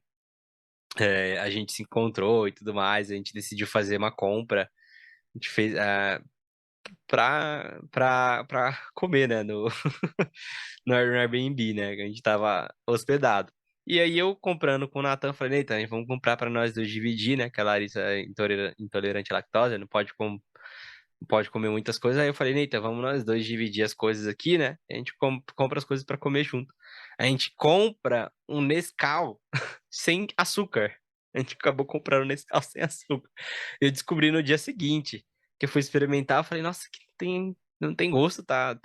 A gente se encontrou e tudo mais, a gente decidiu fazer uma compra. A gente fez pra comer, né? No, no Airbnb, né? Que a gente tava hospedado. E aí eu comprando com o Nathan, falei, Nathan, vamos comprar pra nós dois dividir, né? Que a Larissa é intolerante à lactose, não pode comer muitas coisas. Aí eu falei, Nathan, vamos nós dois dividir as coisas aqui, né? A gente compra as coisas pra comer junto. A gente compra um Nescau sem açúcar. A gente acabou comprando um Nescau sem açúcar. Eu descobri no dia seguinte que eu fui experimentar, eu falei, nossa, que não tem gosto, tá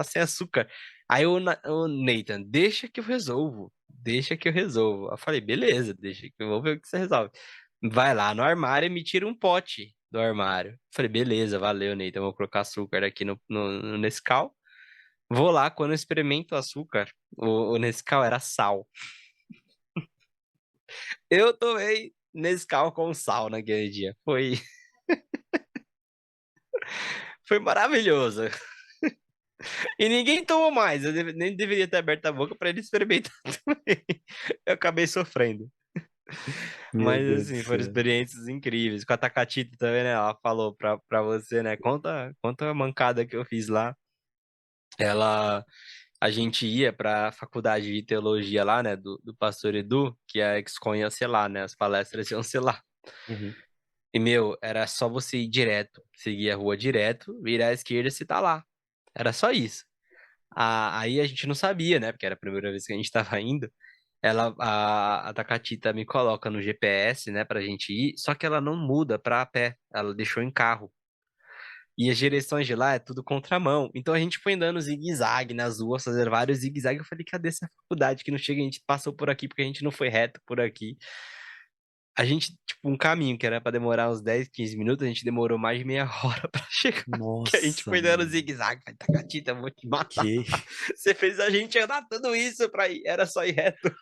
sem açúcar. Aí o Nathan, deixa que eu resolvo, deixa que eu resolvo. Eu falei, beleza, deixa que eu vou ver o que você resolve. Vai lá no armário e me tira um pote do armário. Eu falei, beleza, valeu, Nathan, vou colocar açúcar aqui no Nescau. Vou lá, quando eu experimento o açúcar, o Nescau era sal. Eu tomei Nescau com sal naquele dia. Foi maravilhoso. E ninguém tomou mais. Nem deveria ter aberto a boca para ele experimentar também. Eu acabei sofrendo. Meu Mas, Deus do assim, foram céu. experiências incríveis. Com a Takatita também, né? Ela falou pra você, né? Conta a mancada que eu fiz lá. A gente ia pra faculdade de teologia lá, né? Do pastor Edu, que a Excon ia ser lá, né? As palestras iam ser lá. Uhum. E, meu, era só você ir direto, seguir a rua direto, virar à esquerda e você tá lá. Era só isso. Aí a gente não sabia, né? Porque era a primeira vez que a gente tava indo. A Takatita me coloca no GPS, né, pra gente ir, só que ela não muda pra a pé, ela deixou em carro. E as direções de lá é tudo contramão. Então a gente foi andando zigue-zague nas ruas, fazendo vários zigue-zague. Eu falei, cadê essa faculdade que não chega? A gente passou por aqui porque a gente não foi reto por aqui. A gente, tipo, um caminho que era pra demorar uns 10, 15 minutos, a gente demorou mais de meia hora pra chegar. Que a gente Nossa, foi dando mano. zigue-zague. Falei, Takatita, eu vou te matar. Que Você fez a gente andar tudo isso pra ir. Era só ir reto.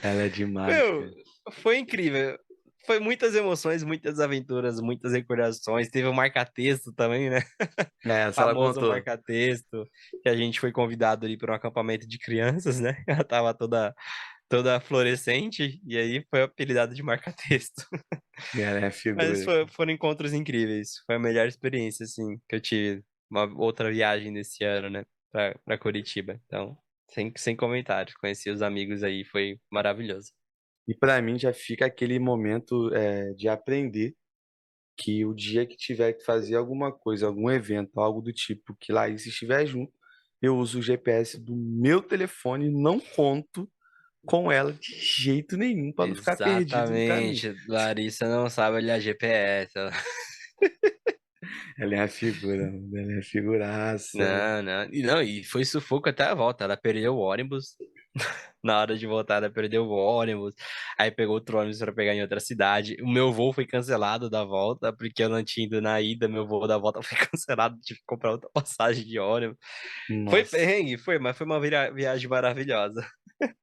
ela é demais, Meu, cara. foi incrível. Foi muitas emoções, muitas aventuras, muitas recordações. Teve o marca-texto também, né? É, essa ela Famoso contou. marca-texto. Que a gente foi convidado ali para um acampamento de crianças, né? Ela tava toda fluorescente. E aí foi apelidada de marca-texto. Ela é a Mas figura, cara. foram encontros incríveis. Foi a melhor experiência, assim, que eu tive. Uma outra viagem desse ano, né? Pra Curitiba. Então, sem comentários. Conheci os amigos aí, foi maravilhoso. E pra mim já fica aquele momento de aprender que o dia que tiver que fazer alguma coisa, algum evento, algo do tipo, que Laís estiver junto, eu uso o GPS do meu telefone, não conto com ela de jeito nenhum para não ficar perdido no caminho. Exatamente. Larissa não sabe olhar GPS. Ela é a figura, mano. Ela é a figuraça. Não, não. E foi sufoco até a volta. Ela perdeu o ônibus. Na hora de voltar, ela perdeu o ônibus. Aí pegou outro ônibus para pegar em outra cidade. O meu voo foi cancelado da volta, porque eu não tinha ido na ida. Meu voo da volta foi cancelado. Tive que comprar outra passagem de ônibus. Foi Nossa. perrengue, foi, mas foi uma viagem maravilhosa.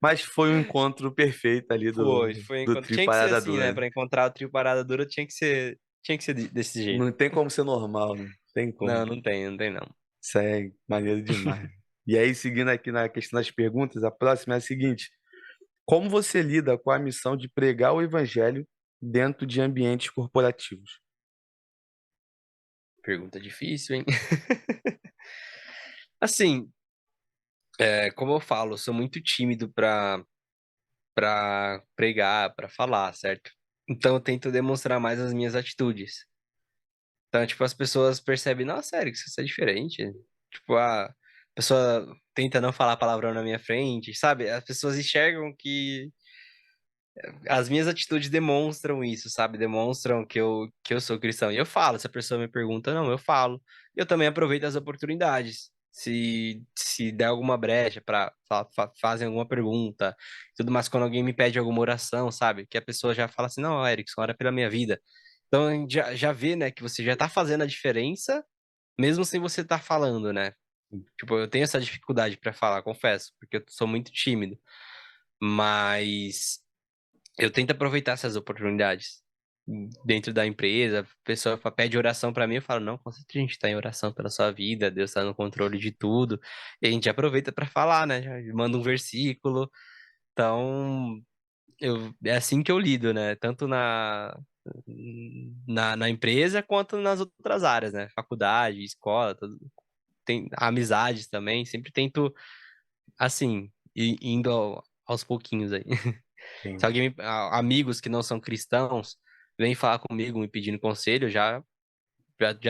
Mas foi um encontro perfeito ali do Trio Tinha que ser Parada assim, né? Dura. Pra encontrar o trio Parada Dura, tinha que ser desse jeito. Não tem como ser normal, né? Tem Não, como. não tem não. Isso é maneiro demais. E aí, seguindo aqui na questão das perguntas, a próxima é a seguinte: como você lida com a missão de pregar o evangelho dentro de ambientes corporativos? Pergunta difícil, hein? Assim, como eu falo, eu sou muito tímido para pregar, para falar, certo? Então eu tento demonstrar mais as minhas atitudes. Então, tipo, as pessoas percebem, nossa, sério, que você é diferente. Tipo, a pessoa tenta não falar palavrão na minha frente, sabe? As pessoas enxergam que as minhas atitudes demonstram isso, sabe? Demonstram que eu sou cristão. E eu falo, se a pessoa me pergunta, não, eu falo. E eu também aproveito as oportunidades. Se der alguma brecha para fazem alguma pergunta, tudo mais, quando alguém me pede alguma oração, sabe? Que a pessoa já fala assim, não, Erickson, ora pela minha vida. Então a gente já vê, né, que você já tá fazendo a diferença, mesmo sem você estar falando, né? Tipo, eu tenho essa dificuldade para falar, confesso, porque eu sou muito tímido. Mas eu tento aproveitar essas oportunidades dentro da empresa. A pessoa pede oração para mim, eu falo, não, com certeza a gente está em oração pela sua vida, Deus está no controle de tudo. E a gente aproveita para falar, né? Já manda um versículo. Então, é assim que eu lido, né? Tanto na empresa quanto nas outras áreas, né? Faculdade, escola, tem amizades também. Sempre tento, assim, indo aos pouquinhos aí. Se Entendi. alguém, amigos que não são cristãos, vêm falar comigo me pedindo conselho, já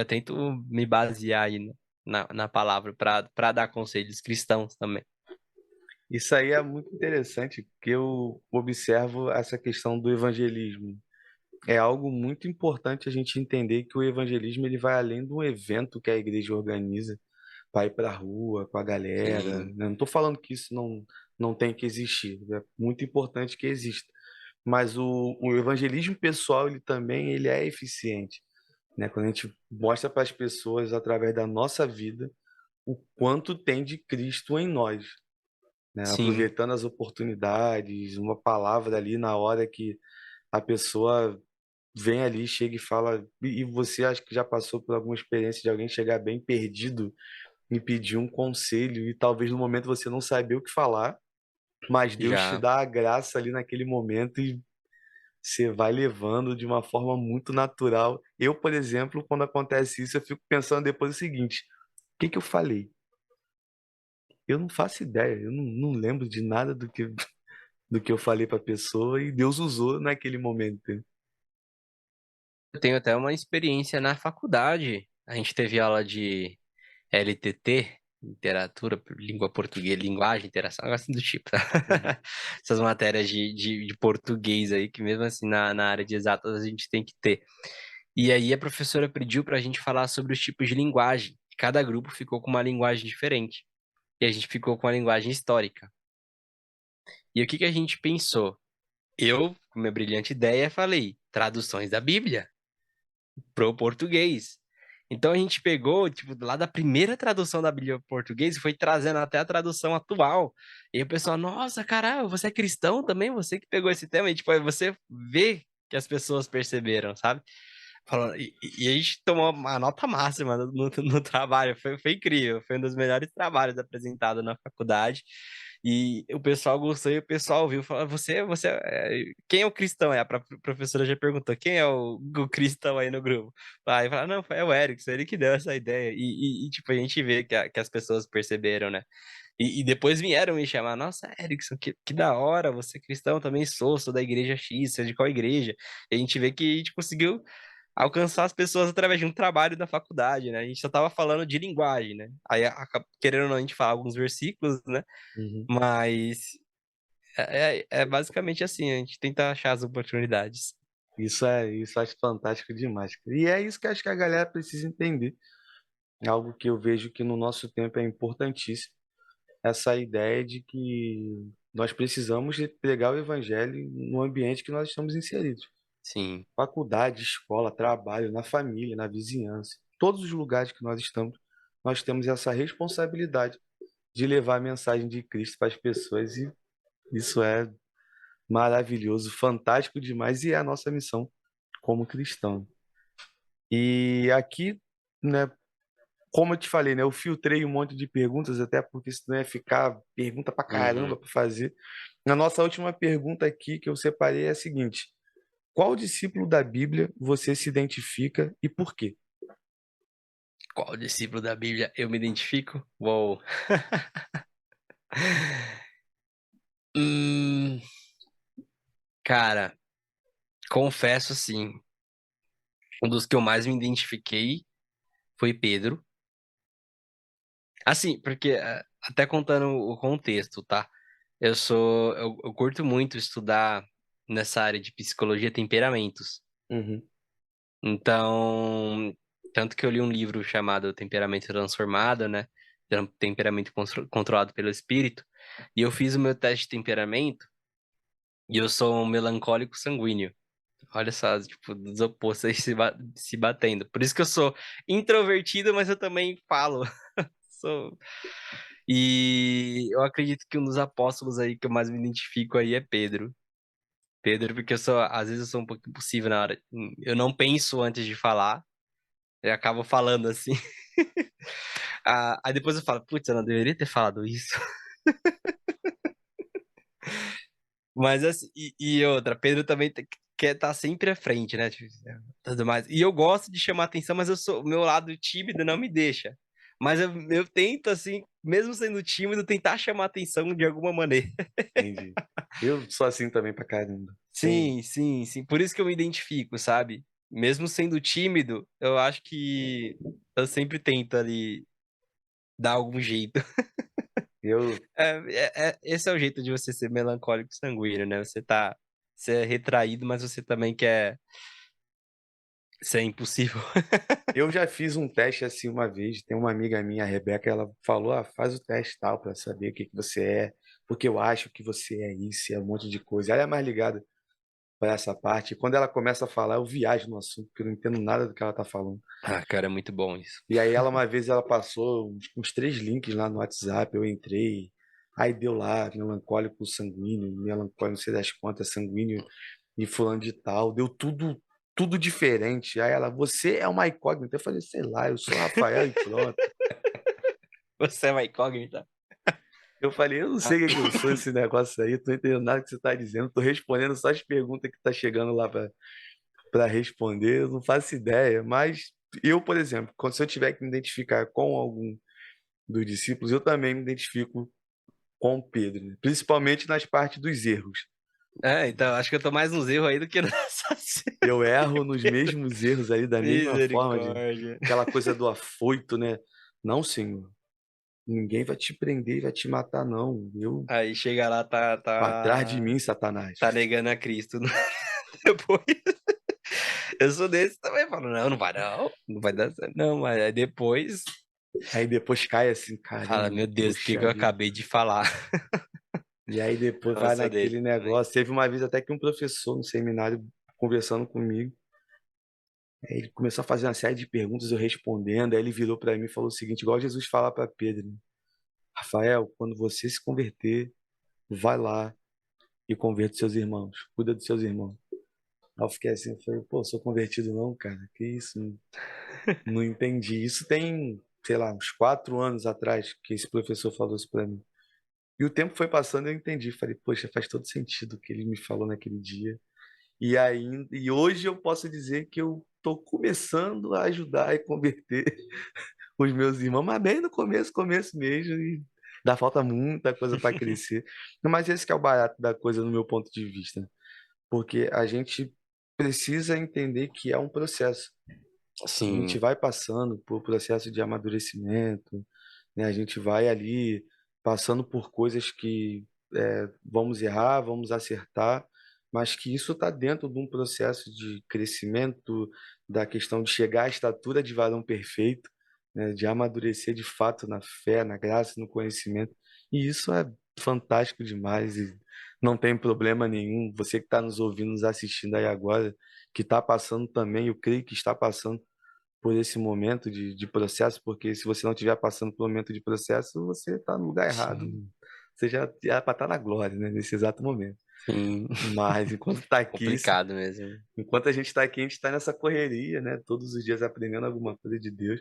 tento me basear aí na palavra para dar conselhos cristãos também. Isso aí é muito interessante, porque eu observo essa questão do evangelismo. É algo muito importante a gente entender que o evangelismo ele vai além do evento que a igreja organiza, para ir para a rua com a galera, Sim, né? Não estou falando que isso não tem que existir, é muito importante que exista. Mas o evangelismo pessoal ele também ele é eficiente, né? Quando a gente mostra para as pessoas através da nossa vida o quanto tem de Cristo em nós, né? sim, Aproveitando as oportunidades, uma palavra ali na hora que a pessoa vem ali, chega e fala, e você acha que já passou por alguma experiência de alguém chegar bem perdido e pedir um conselho e talvez no momento você não saber o que falar, mas Deus te já. dá a graça ali naquele momento e você vai levando de uma forma muito natural. Eu, por exemplo, quando acontece isso, eu fico pensando depois o seguinte: o que que eu falei? Eu não faço ideia, eu não lembro de nada do que eu falei para a pessoa e Deus usou naquele momento. Eu tenho até uma experiência na faculdade. A gente teve aula de LTT, literatura, língua portuguesa, linguagem, interação, algo assim do tipo, tá? Uhum. Essas matérias de português aí, que mesmo assim na área de exatas a gente tem que ter. E aí a professora pediu para a gente falar sobre os tipos de linguagem. Cada grupo ficou com uma linguagem diferente. E a gente ficou com a linguagem histórica. E o que que a gente pensou? Eu, com minha brilhante ideia, falei traduções da Bíblia pro português. Então a gente pegou, tipo, lá da primeira tradução da Bíblia para português e foi trazendo até a tradução atual. E aí o pessoal, nossa, caralho, você é cristão também? Você que pegou esse tema? E tipo, aí você vê que as pessoas perceberam, sabe? Falando, e a gente tomou uma nota máxima no trabalho, foi incrível, foi um dos melhores trabalhos apresentados na faculdade. E o pessoal gostou e o pessoal viu, falou, quem é o cristão? Professora já perguntou, quem é o cristão aí no grupo? Aí fala, não, foi o Erickson, ele que deu essa ideia. Tipo, a gente vê que as pessoas perceberam, né? E depois vieram me chamar, nossa, Erickson, que da hora, você é cristão, também sou da igreja X, você é de qual igreja? E a gente vê que a gente conseguiu alcançar as pessoas através de um trabalho da faculdade, né? A gente só tava falando de linguagem, né? Aí, querendo ou não, a gente fala alguns versículos, né? Uhum. Mas é basicamente assim, a gente tenta achar as oportunidades. Isso eu acho fantástico demais. E é isso que acho que a galera precisa entender. É algo que eu vejo que no nosso tempo é importantíssimo. Essa ideia de que nós precisamos de pregar o evangelho no ambiente que nós estamos inseridos. Sim, Faculdade, escola, trabalho, na família, na vizinhança. Todos os lugares que nós estamos, nós temos essa responsabilidade de levar a mensagem de Cristo para as pessoas e isso é maravilhoso, fantástico demais e é a nossa missão como cristão. E aqui, né, como eu te falei, né, eu filtrei um monte de perguntas, até porque senão ia ficar pergunta pra caramba uhum. para fazer. Na nossa última pergunta aqui que eu separei é a seguinte: qual discípulo da Bíblia você se identifica e por quê? Qual discípulo da Bíblia eu me identifico? Uou. Hum, cara, confesso assim, um dos que eu mais me identifiquei foi Pedro. Assim, porque até contando o contexto, tá? Eu curto muito estudar nessa área de psicologia temperamentos. Uhum. Então, tanto que eu li um livro chamado Temperamento Transformado, né? Temperamento Controlado pelo Espírito. E eu fiz o meu teste de temperamento e eu sou um melancólico sanguíneo. Olha só, tipo, dos opostos aí se batendo. Por isso que eu sou introvertido, mas eu também falo. Sou... E eu acredito que um dos apóstolos aí que eu mais me identifico aí é Pedro. Pedro, porque às vezes eu sou um pouco impossível na hora. Eu não penso antes de falar, eu acabo falando assim. Aí depois eu falo, putz, eu não deveria ter falado isso. Mas assim, e outra, Pedro também quer estar sempre à frente, né? Tipo, tudo mais. E eu gosto de chamar atenção, mas o meu lado tímido não me deixa. Mas eu tento, assim, mesmo sendo tímido, tentar chamar atenção de alguma maneira. Entendi. Eu sou assim também pra caramba. Tem. Sim, sim, sim. Por isso que eu me identifico, sabe? Mesmo sendo tímido, eu acho que eu sempre tento ali dar algum jeito. Eu, Esse é o jeito de você ser melancólico sanguíneo, né? Você é retraído, mas você também quer ser impossível. eu já fiz um teste assim uma vez. Tem uma amiga minha, a Rebeca, ela falou: ah, faz o teste tal pra saber o que que você é, porque eu acho que você é isso, é um monte de coisa. Ela é mais ligada para essa parte. E quando ela começa a falar, eu viajo no assunto, porque eu não entendo nada do que ela tá falando. Ah, cara, é muito bom isso. E aí ela uma vez ela passou uns 3 links lá no WhatsApp, eu entrei, aí deu lá, melancólico sanguíneo, melancólico não sei das quantas, sanguíneo e fulano de tal, deu tudo diferente. Aí ela, você é uma incógnita. Eu falei, sei lá, eu sou o Rafael e pronto. Você é uma incógnita. Eu falei, eu não sei o que que eu sou esse negócio aí, tô entendendo nada que você tá dizendo, tô respondendo só as perguntas que tá chegando lá para responder, eu não faço ideia, mas eu, por exemplo, se eu tiver que me identificar com algum dos discípulos, eu também me identifico com Pedro, né? Principalmente nas partes dos erros. Então, acho que eu tô mais nos erros aí do que nessa Eu erro nos mesmos erros ali, da mesma forma, de misericórdia. aquela coisa do afoito, né? Não, Senhor, ninguém vai te prender e vai te matar, não. Eu, Aí chega lá, para trás de mim, Satanás. tá negando a Cristo. Depois, eu sou desse também, falo, não, não vai dar certo, não, mas aí depois Aí depois cai assim, fala, caramba, meu Deus, o que que poxa eu vida. acabei de falar? E aí depois Não, eu vai sou naquele desse também. negócio. Teve uma vez até que um professor no seminário conversando comigo, aí ele começou a fazer uma série de perguntas, eu respondendo, aí ele virou para mim e falou o seguinte, igual Jesus fala para Pedro, né? Rafael, quando você se converter, vai lá e converta os seus irmãos, cuida dos seus irmãos. Aí eu fiquei assim, eu falei, pô, sou convertido não, cara, que isso? Não entendi. Isso tem, sei lá, uns 4 anos atrás que esse professor falou isso para mim. E o tempo foi passando e eu entendi. Falei, poxa, faz todo sentido o que ele me falou naquele dia. E hoje eu posso dizer que eu estou começando a ajudar e converter os meus irmãos, mas bem no começo mesmo, e dá falta muita coisa para crescer. Mas esse que é o barato da coisa no meu ponto de vista, porque a gente precisa entender que é um processo. A gente Sim, vai passando por processo de amadurecimento, né? A gente vai ali passando por coisas que vamos errar, vamos acertar, mas que isso está dentro de um processo de crescimento, da questão de chegar à estatura de varão perfeito, né? De amadurecer de fato na fé, na graça, no conhecimento. E isso é fantástico demais e não tem problema nenhum. Você que está nos ouvindo, nos assistindo aí agora, que está passando também, eu creio que está passando por esse momento de processo, porque se você não estiver passando por um momento de processo, você está no lugar errado. sim, Você já era para estar na glória, né, nesse exato momento. sim. Mas enquanto está aqui, Complicado mesmo. enquanto a gente está aqui, a gente está nessa correria, né? Todos os dias aprendendo alguma coisa de Deus.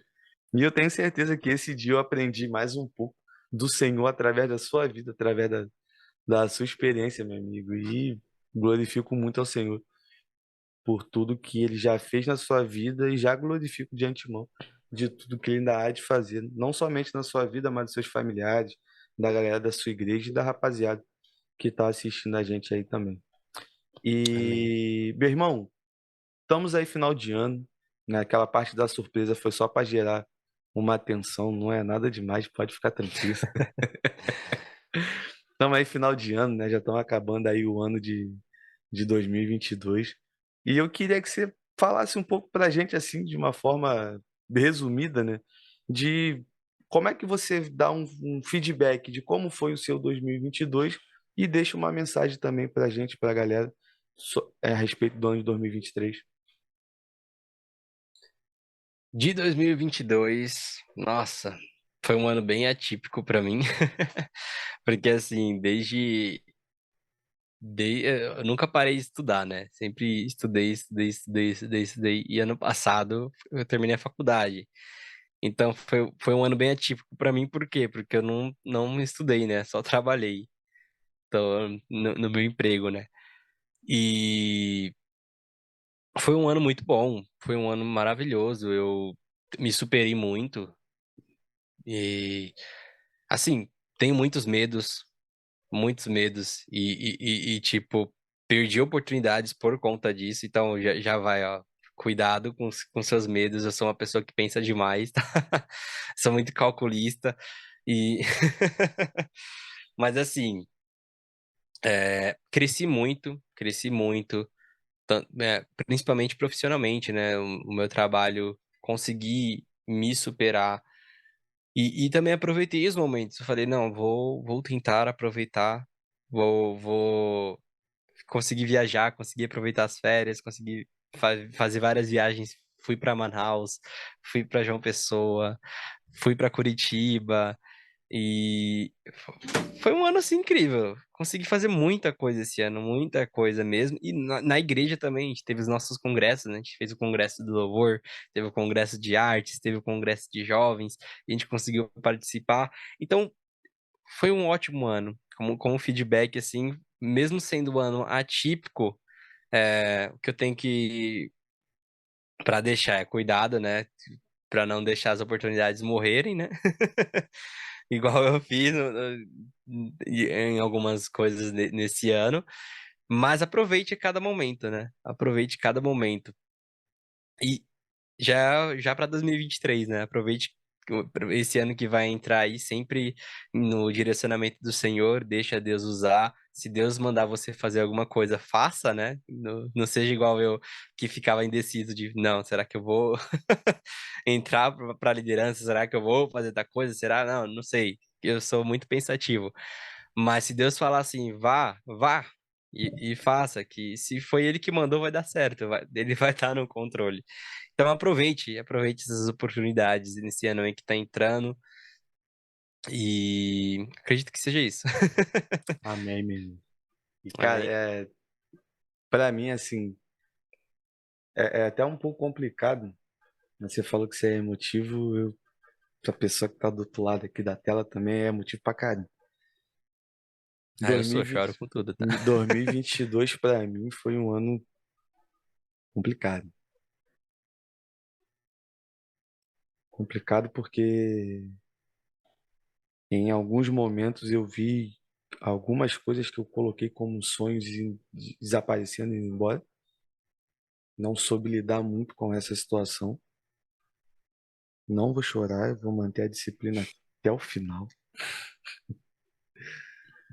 E eu tenho certeza que esse dia eu aprendi mais um pouco do Senhor através da sua vida, através da sua experiência, meu amigo. E glorifico muito ao Senhor por tudo que ele já fez na sua vida e já glorifico de antemão de tudo que ele ainda há de fazer, não somente na sua vida, mas dos seus familiares, da galera da sua igreja e da rapaziada que está assistindo a gente aí também. Amém. E, meu irmão, estamos aí final de ano, né? Aquela parte da surpresa foi só para gerar uma atenção, não é nada demais, pode ficar tranquilo. Estamos aí final de ano, né? Já estamos acabando aí o ano de 2022. E eu queria que você falasse um pouco para a gente, assim, de uma forma resumida, né? De como é que você dá um feedback de como foi o seu 2022 e deixa uma mensagem também para a gente, para a galera, a respeito do ano de 2023. De 2022, nossa, foi um ano bem atípico pra mim, porque assim, eu nunca parei de estudar, né? Sempre estudei, e ano passado eu terminei a faculdade. Então foi um ano bem atípico pra mim, por quê? Porque eu não estudei, né? Só trabalhei, então, no meu emprego, né? E foi um ano muito bom, foi um ano maravilhoso, eu me superei muito. E assim, tenho muitos medos, tipo, perdi oportunidades por conta disso, então já vai, ó, cuidado com seus medos, eu sou uma pessoa que pensa demais, tá? Sou muito calculista, e... Mas assim, cresci muito, principalmente profissionalmente, né? O meu trabalho, consegui me superar. E também aproveitei os momentos. Eu falei, não, vou tentar aproveitar, vou conseguir viajar, conseguir aproveitar as férias, conseguir fazer várias viagens. Fui para Manaus, fui para João Pessoa, fui para Curitiba e foi um ano assim incrível. Consegui fazer muita coisa esse ano, muita coisa mesmo. E na igreja também, a gente teve os nossos congressos, né? A gente fez o congresso do louvor, teve o congresso de artes, teve o congresso de jovens, e a gente conseguiu participar. Então, foi um ótimo ano. Como feedback, assim, mesmo sendo um ano atípico, o que eu tenho que, para deixar é cuidado, né? Para não deixar as oportunidades morrerem, né? Igual eu fiz em algumas coisas nesse ano, mas aproveite cada momento, né? Aproveite cada momento. E já para 2023, né? Aproveite esse ano que vai entrar aí sempre no direcionamento do Senhor, deixa Deus usar. Se Deus mandar você fazer alguma coisa, faça, né? Não seja igual eu que ficava indeciso de, não, será que eu vou entrar para a liderança? Será que eu vou fazer tal coisa? Será? Não sei. Eu sou muito pensativo. Mas se Deus falar assim, vá e faça, que se foi Ele que mandou, vai dar certo, Ele vai estar no controle. Então aproveite essas oportunidades nesse ano aí que tá entrando e acredito que seja isso. Amém, mesmo. E, cara, Amém. para mim, assim, é até um pouco complicado, né? Você falou que você é emotivo, a pessoa que tá do outro lado aqui da tela também é emotivo pra caramba. Ah, eu sou, choro com tudo, tá? 2022 para mim foi um ano complicado. Complicado porque em alguns momentos eu vi algumas coisas que eu coloquei como sonhos desaparecendo e indo embora. Não soube lidar muito com essa situação. Não vou chorar, eu vou manter a disciplina até o final.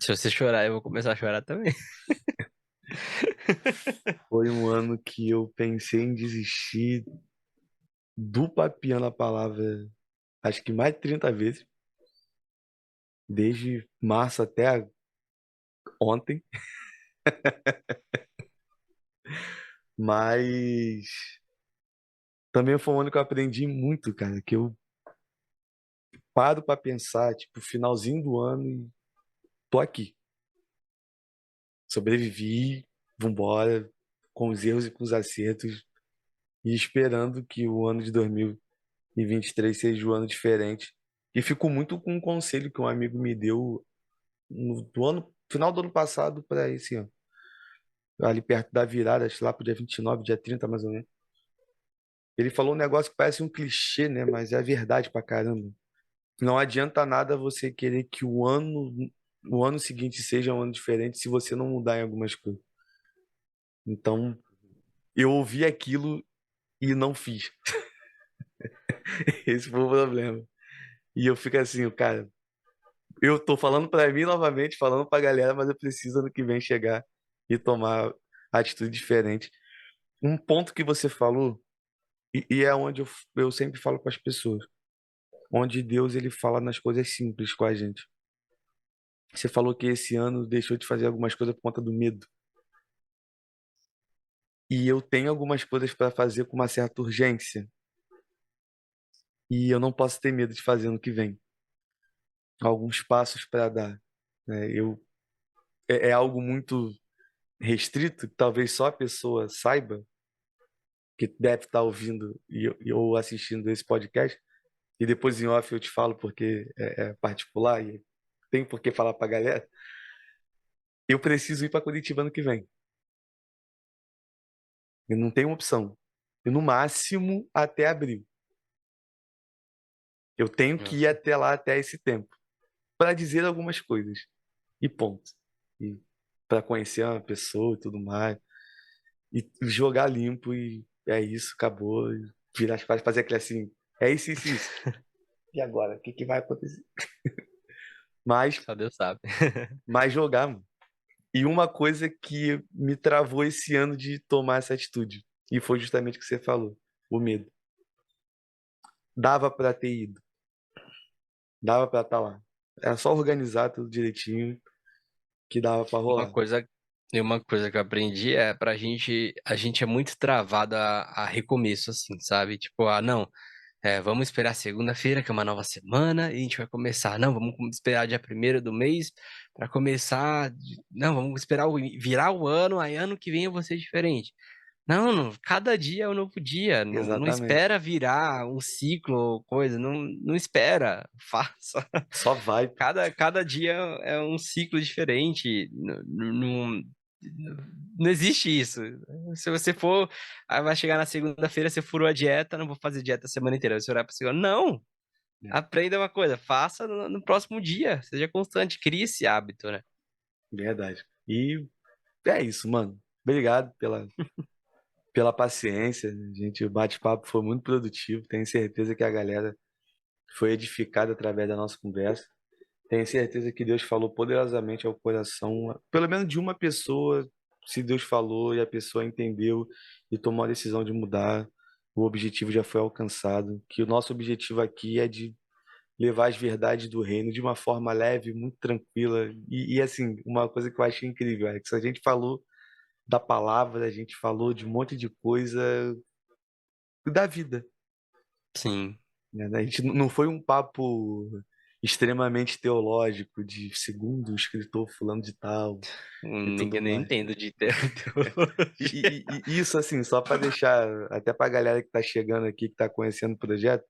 Se você chorar, eu vou começar a chorar também. Foi um ano que eu pensei em desistir do Papiando a Palavra, acho que mais de 30 vezes, desde março até ontem. Mas também foi um ano que eu aprendi muito, cara, que eu paro pra pensar, tipo, finalzinho do ano e tô aqui. Sobrevivi, vambora, com os erros e com os acertos, e esperando que o ano de 2023 seja um ano diferente. E fico muito com um conselho que um amigo me deu do final do ano passado para esse ano. Ali perto da virada, acho que lá pro dia 29, dia 30 mais ou menos. Ele falou um negócio que parece um clichê, né? Mas é verdade pra caramba. Não adianta nada você querer que o ano seguinte seja um ano diferente se você não mudar em algumas coisas. Então, eu ouvi aquilo e não fiz. Esse foi o problema. E eu fico assim, cara, eu tô falando pra mim novamente, falando pra galera, mas eu preciso ano que vem chegar e tomar atitude diferente. Um ponto que você falou, e é onde eu sempre falo com as pessoas, onde Deus ele fala nas coisas simples com a gente. Você falou que esse ano deixou de fazer algumas coisas por conta do medo. E eu tenho algumas coisas para fazer com uma certa urgência. E eu não posso ter medo de fazer no que vem. Alguns passos para dar. Né? É algo muito restrito, que talvez só a pessoa saiba, que deve estar ouvindo ou assistindo esse podcast. E depois em off eu te falo porque é particular e tem por que falar para a galera. Eu preciso ir para Curitiba ano que vem. Eu não tenho opção. E no máximo até abril. Eu tenho que ir Nossa, até lá até esse tempo para dizer algumas coisas e ponto. E para conhecer uma pessoa e tudo mais e jogar limpo e é isso, acabou, e virar as páginas, fazer aquele assim, é isso. E agora, o que que vai acontecer? Mas só Deus sabe. mas jogar, mano. E uma coisa que me travou esse ano de tomar essa atitude e foi justamente o que você falou, o medo. Dava para ter ido, dava para estar lá. Era só organizar tudo direitinho que dava para Uma rolar. coisa, e uma coisa que eu aprendi é pra gente, a gente é muito travado a recomeço, assim, sabe? Tipo, não, vamos esperar segunda-feira, que é uma nova semana, e a gente vai começar. Não, vamos esperar dia primeiro do mês para começar. Não, vamos esperar virar o ano, aí ano que vem eu vou ser diferente. Não, cada dia é um novo dia. Não, não Exatamente. espera virar um ciclo ou coisa. Não, não espera. Faça. Só vai, pô. Cada dia é um ciclo diferente. Não, não existe isso. Se você for, vai chegar na segunda-feira, você furou a dieta, não vou fazer dieta a semana inteira, você orar para segunda. Não! É, Aprenda uma coisa, faça no próximo dia. Seja constante, crie esse hábito, né? verdade. E é isso, mano. Obrigado pela paciência. Gente, o bate-papo foi muito produtivo. Tenho certeza que a galera foi edificada através da nossa conversa. Tenho certeza que Deus falou poderosamente ao coração, pelo menos de uma pessoa. Se Deus falou e a pessoa entendeu e tomou a decisão de mudar, o objetivo já foi alcançado. Que o nosso objetivo aqui é de levar as verdades do reino de uma forma leve, muito tranquila. Assim, uma coisa que eu achei incrível é que se a gente falou da palavra, a gente falou de um monte de coisa da vida, Sim. né? A gente não foi um papo extremamente teológico de segundo o escritor fulano de tal e tudo Ninguém nem mais. entendo de teologia. E isso assim, só para deixar até para a galera que está chegando aqui, que está conhecendo o projeto,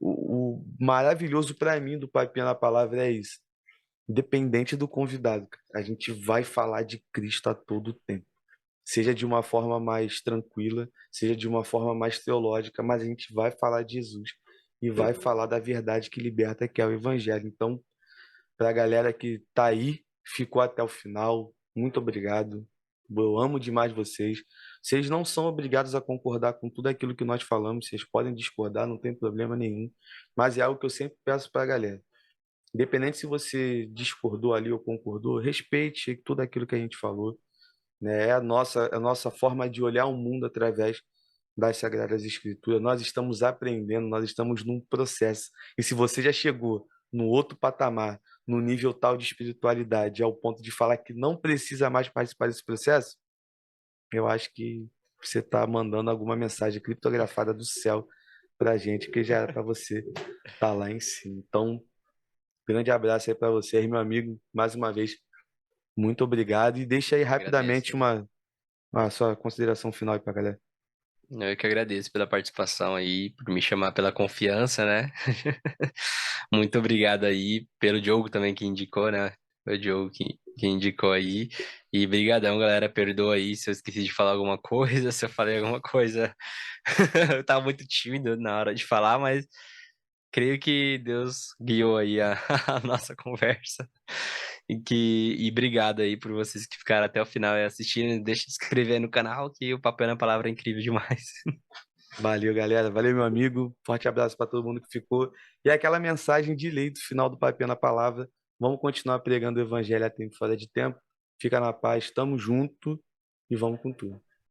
o maravilhoso para mim do Papinha na Palavra é isso. Independente do convidado, cara, a gente vai falar de Cristo a todo tempo. Seja de uma forma mais tranquila, seja de uma forma mais teológica, mas a gente vai falar de Jesus e vai falar da verdade que liberta, que é o Evangelho. Então, para a galera que está aí, ficou até o final, muito obrigado. Eu amo demais vocês. Vocês não são obrigados a concordar com tudo aquilo que nós falamos, vocês podem discordar, não tem problema nenhum. Mas é algo que eu sempre peço para a galera. Independente se você discordou ali ou concordou, respeite tudo aquilo que a gente falou, né? É a nossa forma de olhar o mundo através das Sagradas Escrituras. Nós estamos aprendendo, nós estamos num processo. E se você já chegou no outro patamar, no nível tal de espiritualidade, ao ponto de falar que não precisa mais participar desse processo, eu acho que você está mandando alguma mensagem criptografada do céu para a gente, que já era para você estar lá em cima. Então, grande abraço aí para vocês, meu amigo. Mais uma vez, muito obrigado. E deixa aí Agradeço. rapidamente uma sua consideração final aí para a galera. Eu que agradeço pela participação aí, por me chamar, pela confiança, né? Muito obrigado aí pelo Diogo também que indicou, né? Foi o Diogo que indicou aí. E brigadão, galera. Perdoa aí se eu esqueci de falar alguma coisa, se eu falei alguma coisa. Eu tava muito tímido na hora de falar, mas creio que Deus guiou aí a, a nossa conversa. E obrigado aí por vocês que ficaram até o final e assistindo. Deixa de se inscrever no canal, que o Papel na Palavra é incrível demais. Valeu, galera. Valeu, meu amigo. Forte abraço para todo mundo que ficou. E aquela mensagem de lei do final do Papel na Palavra. Vamos continuar pregando o evangelho a tempo e fora de tempo. Fica na paz, tamo junto e vamos com tudo.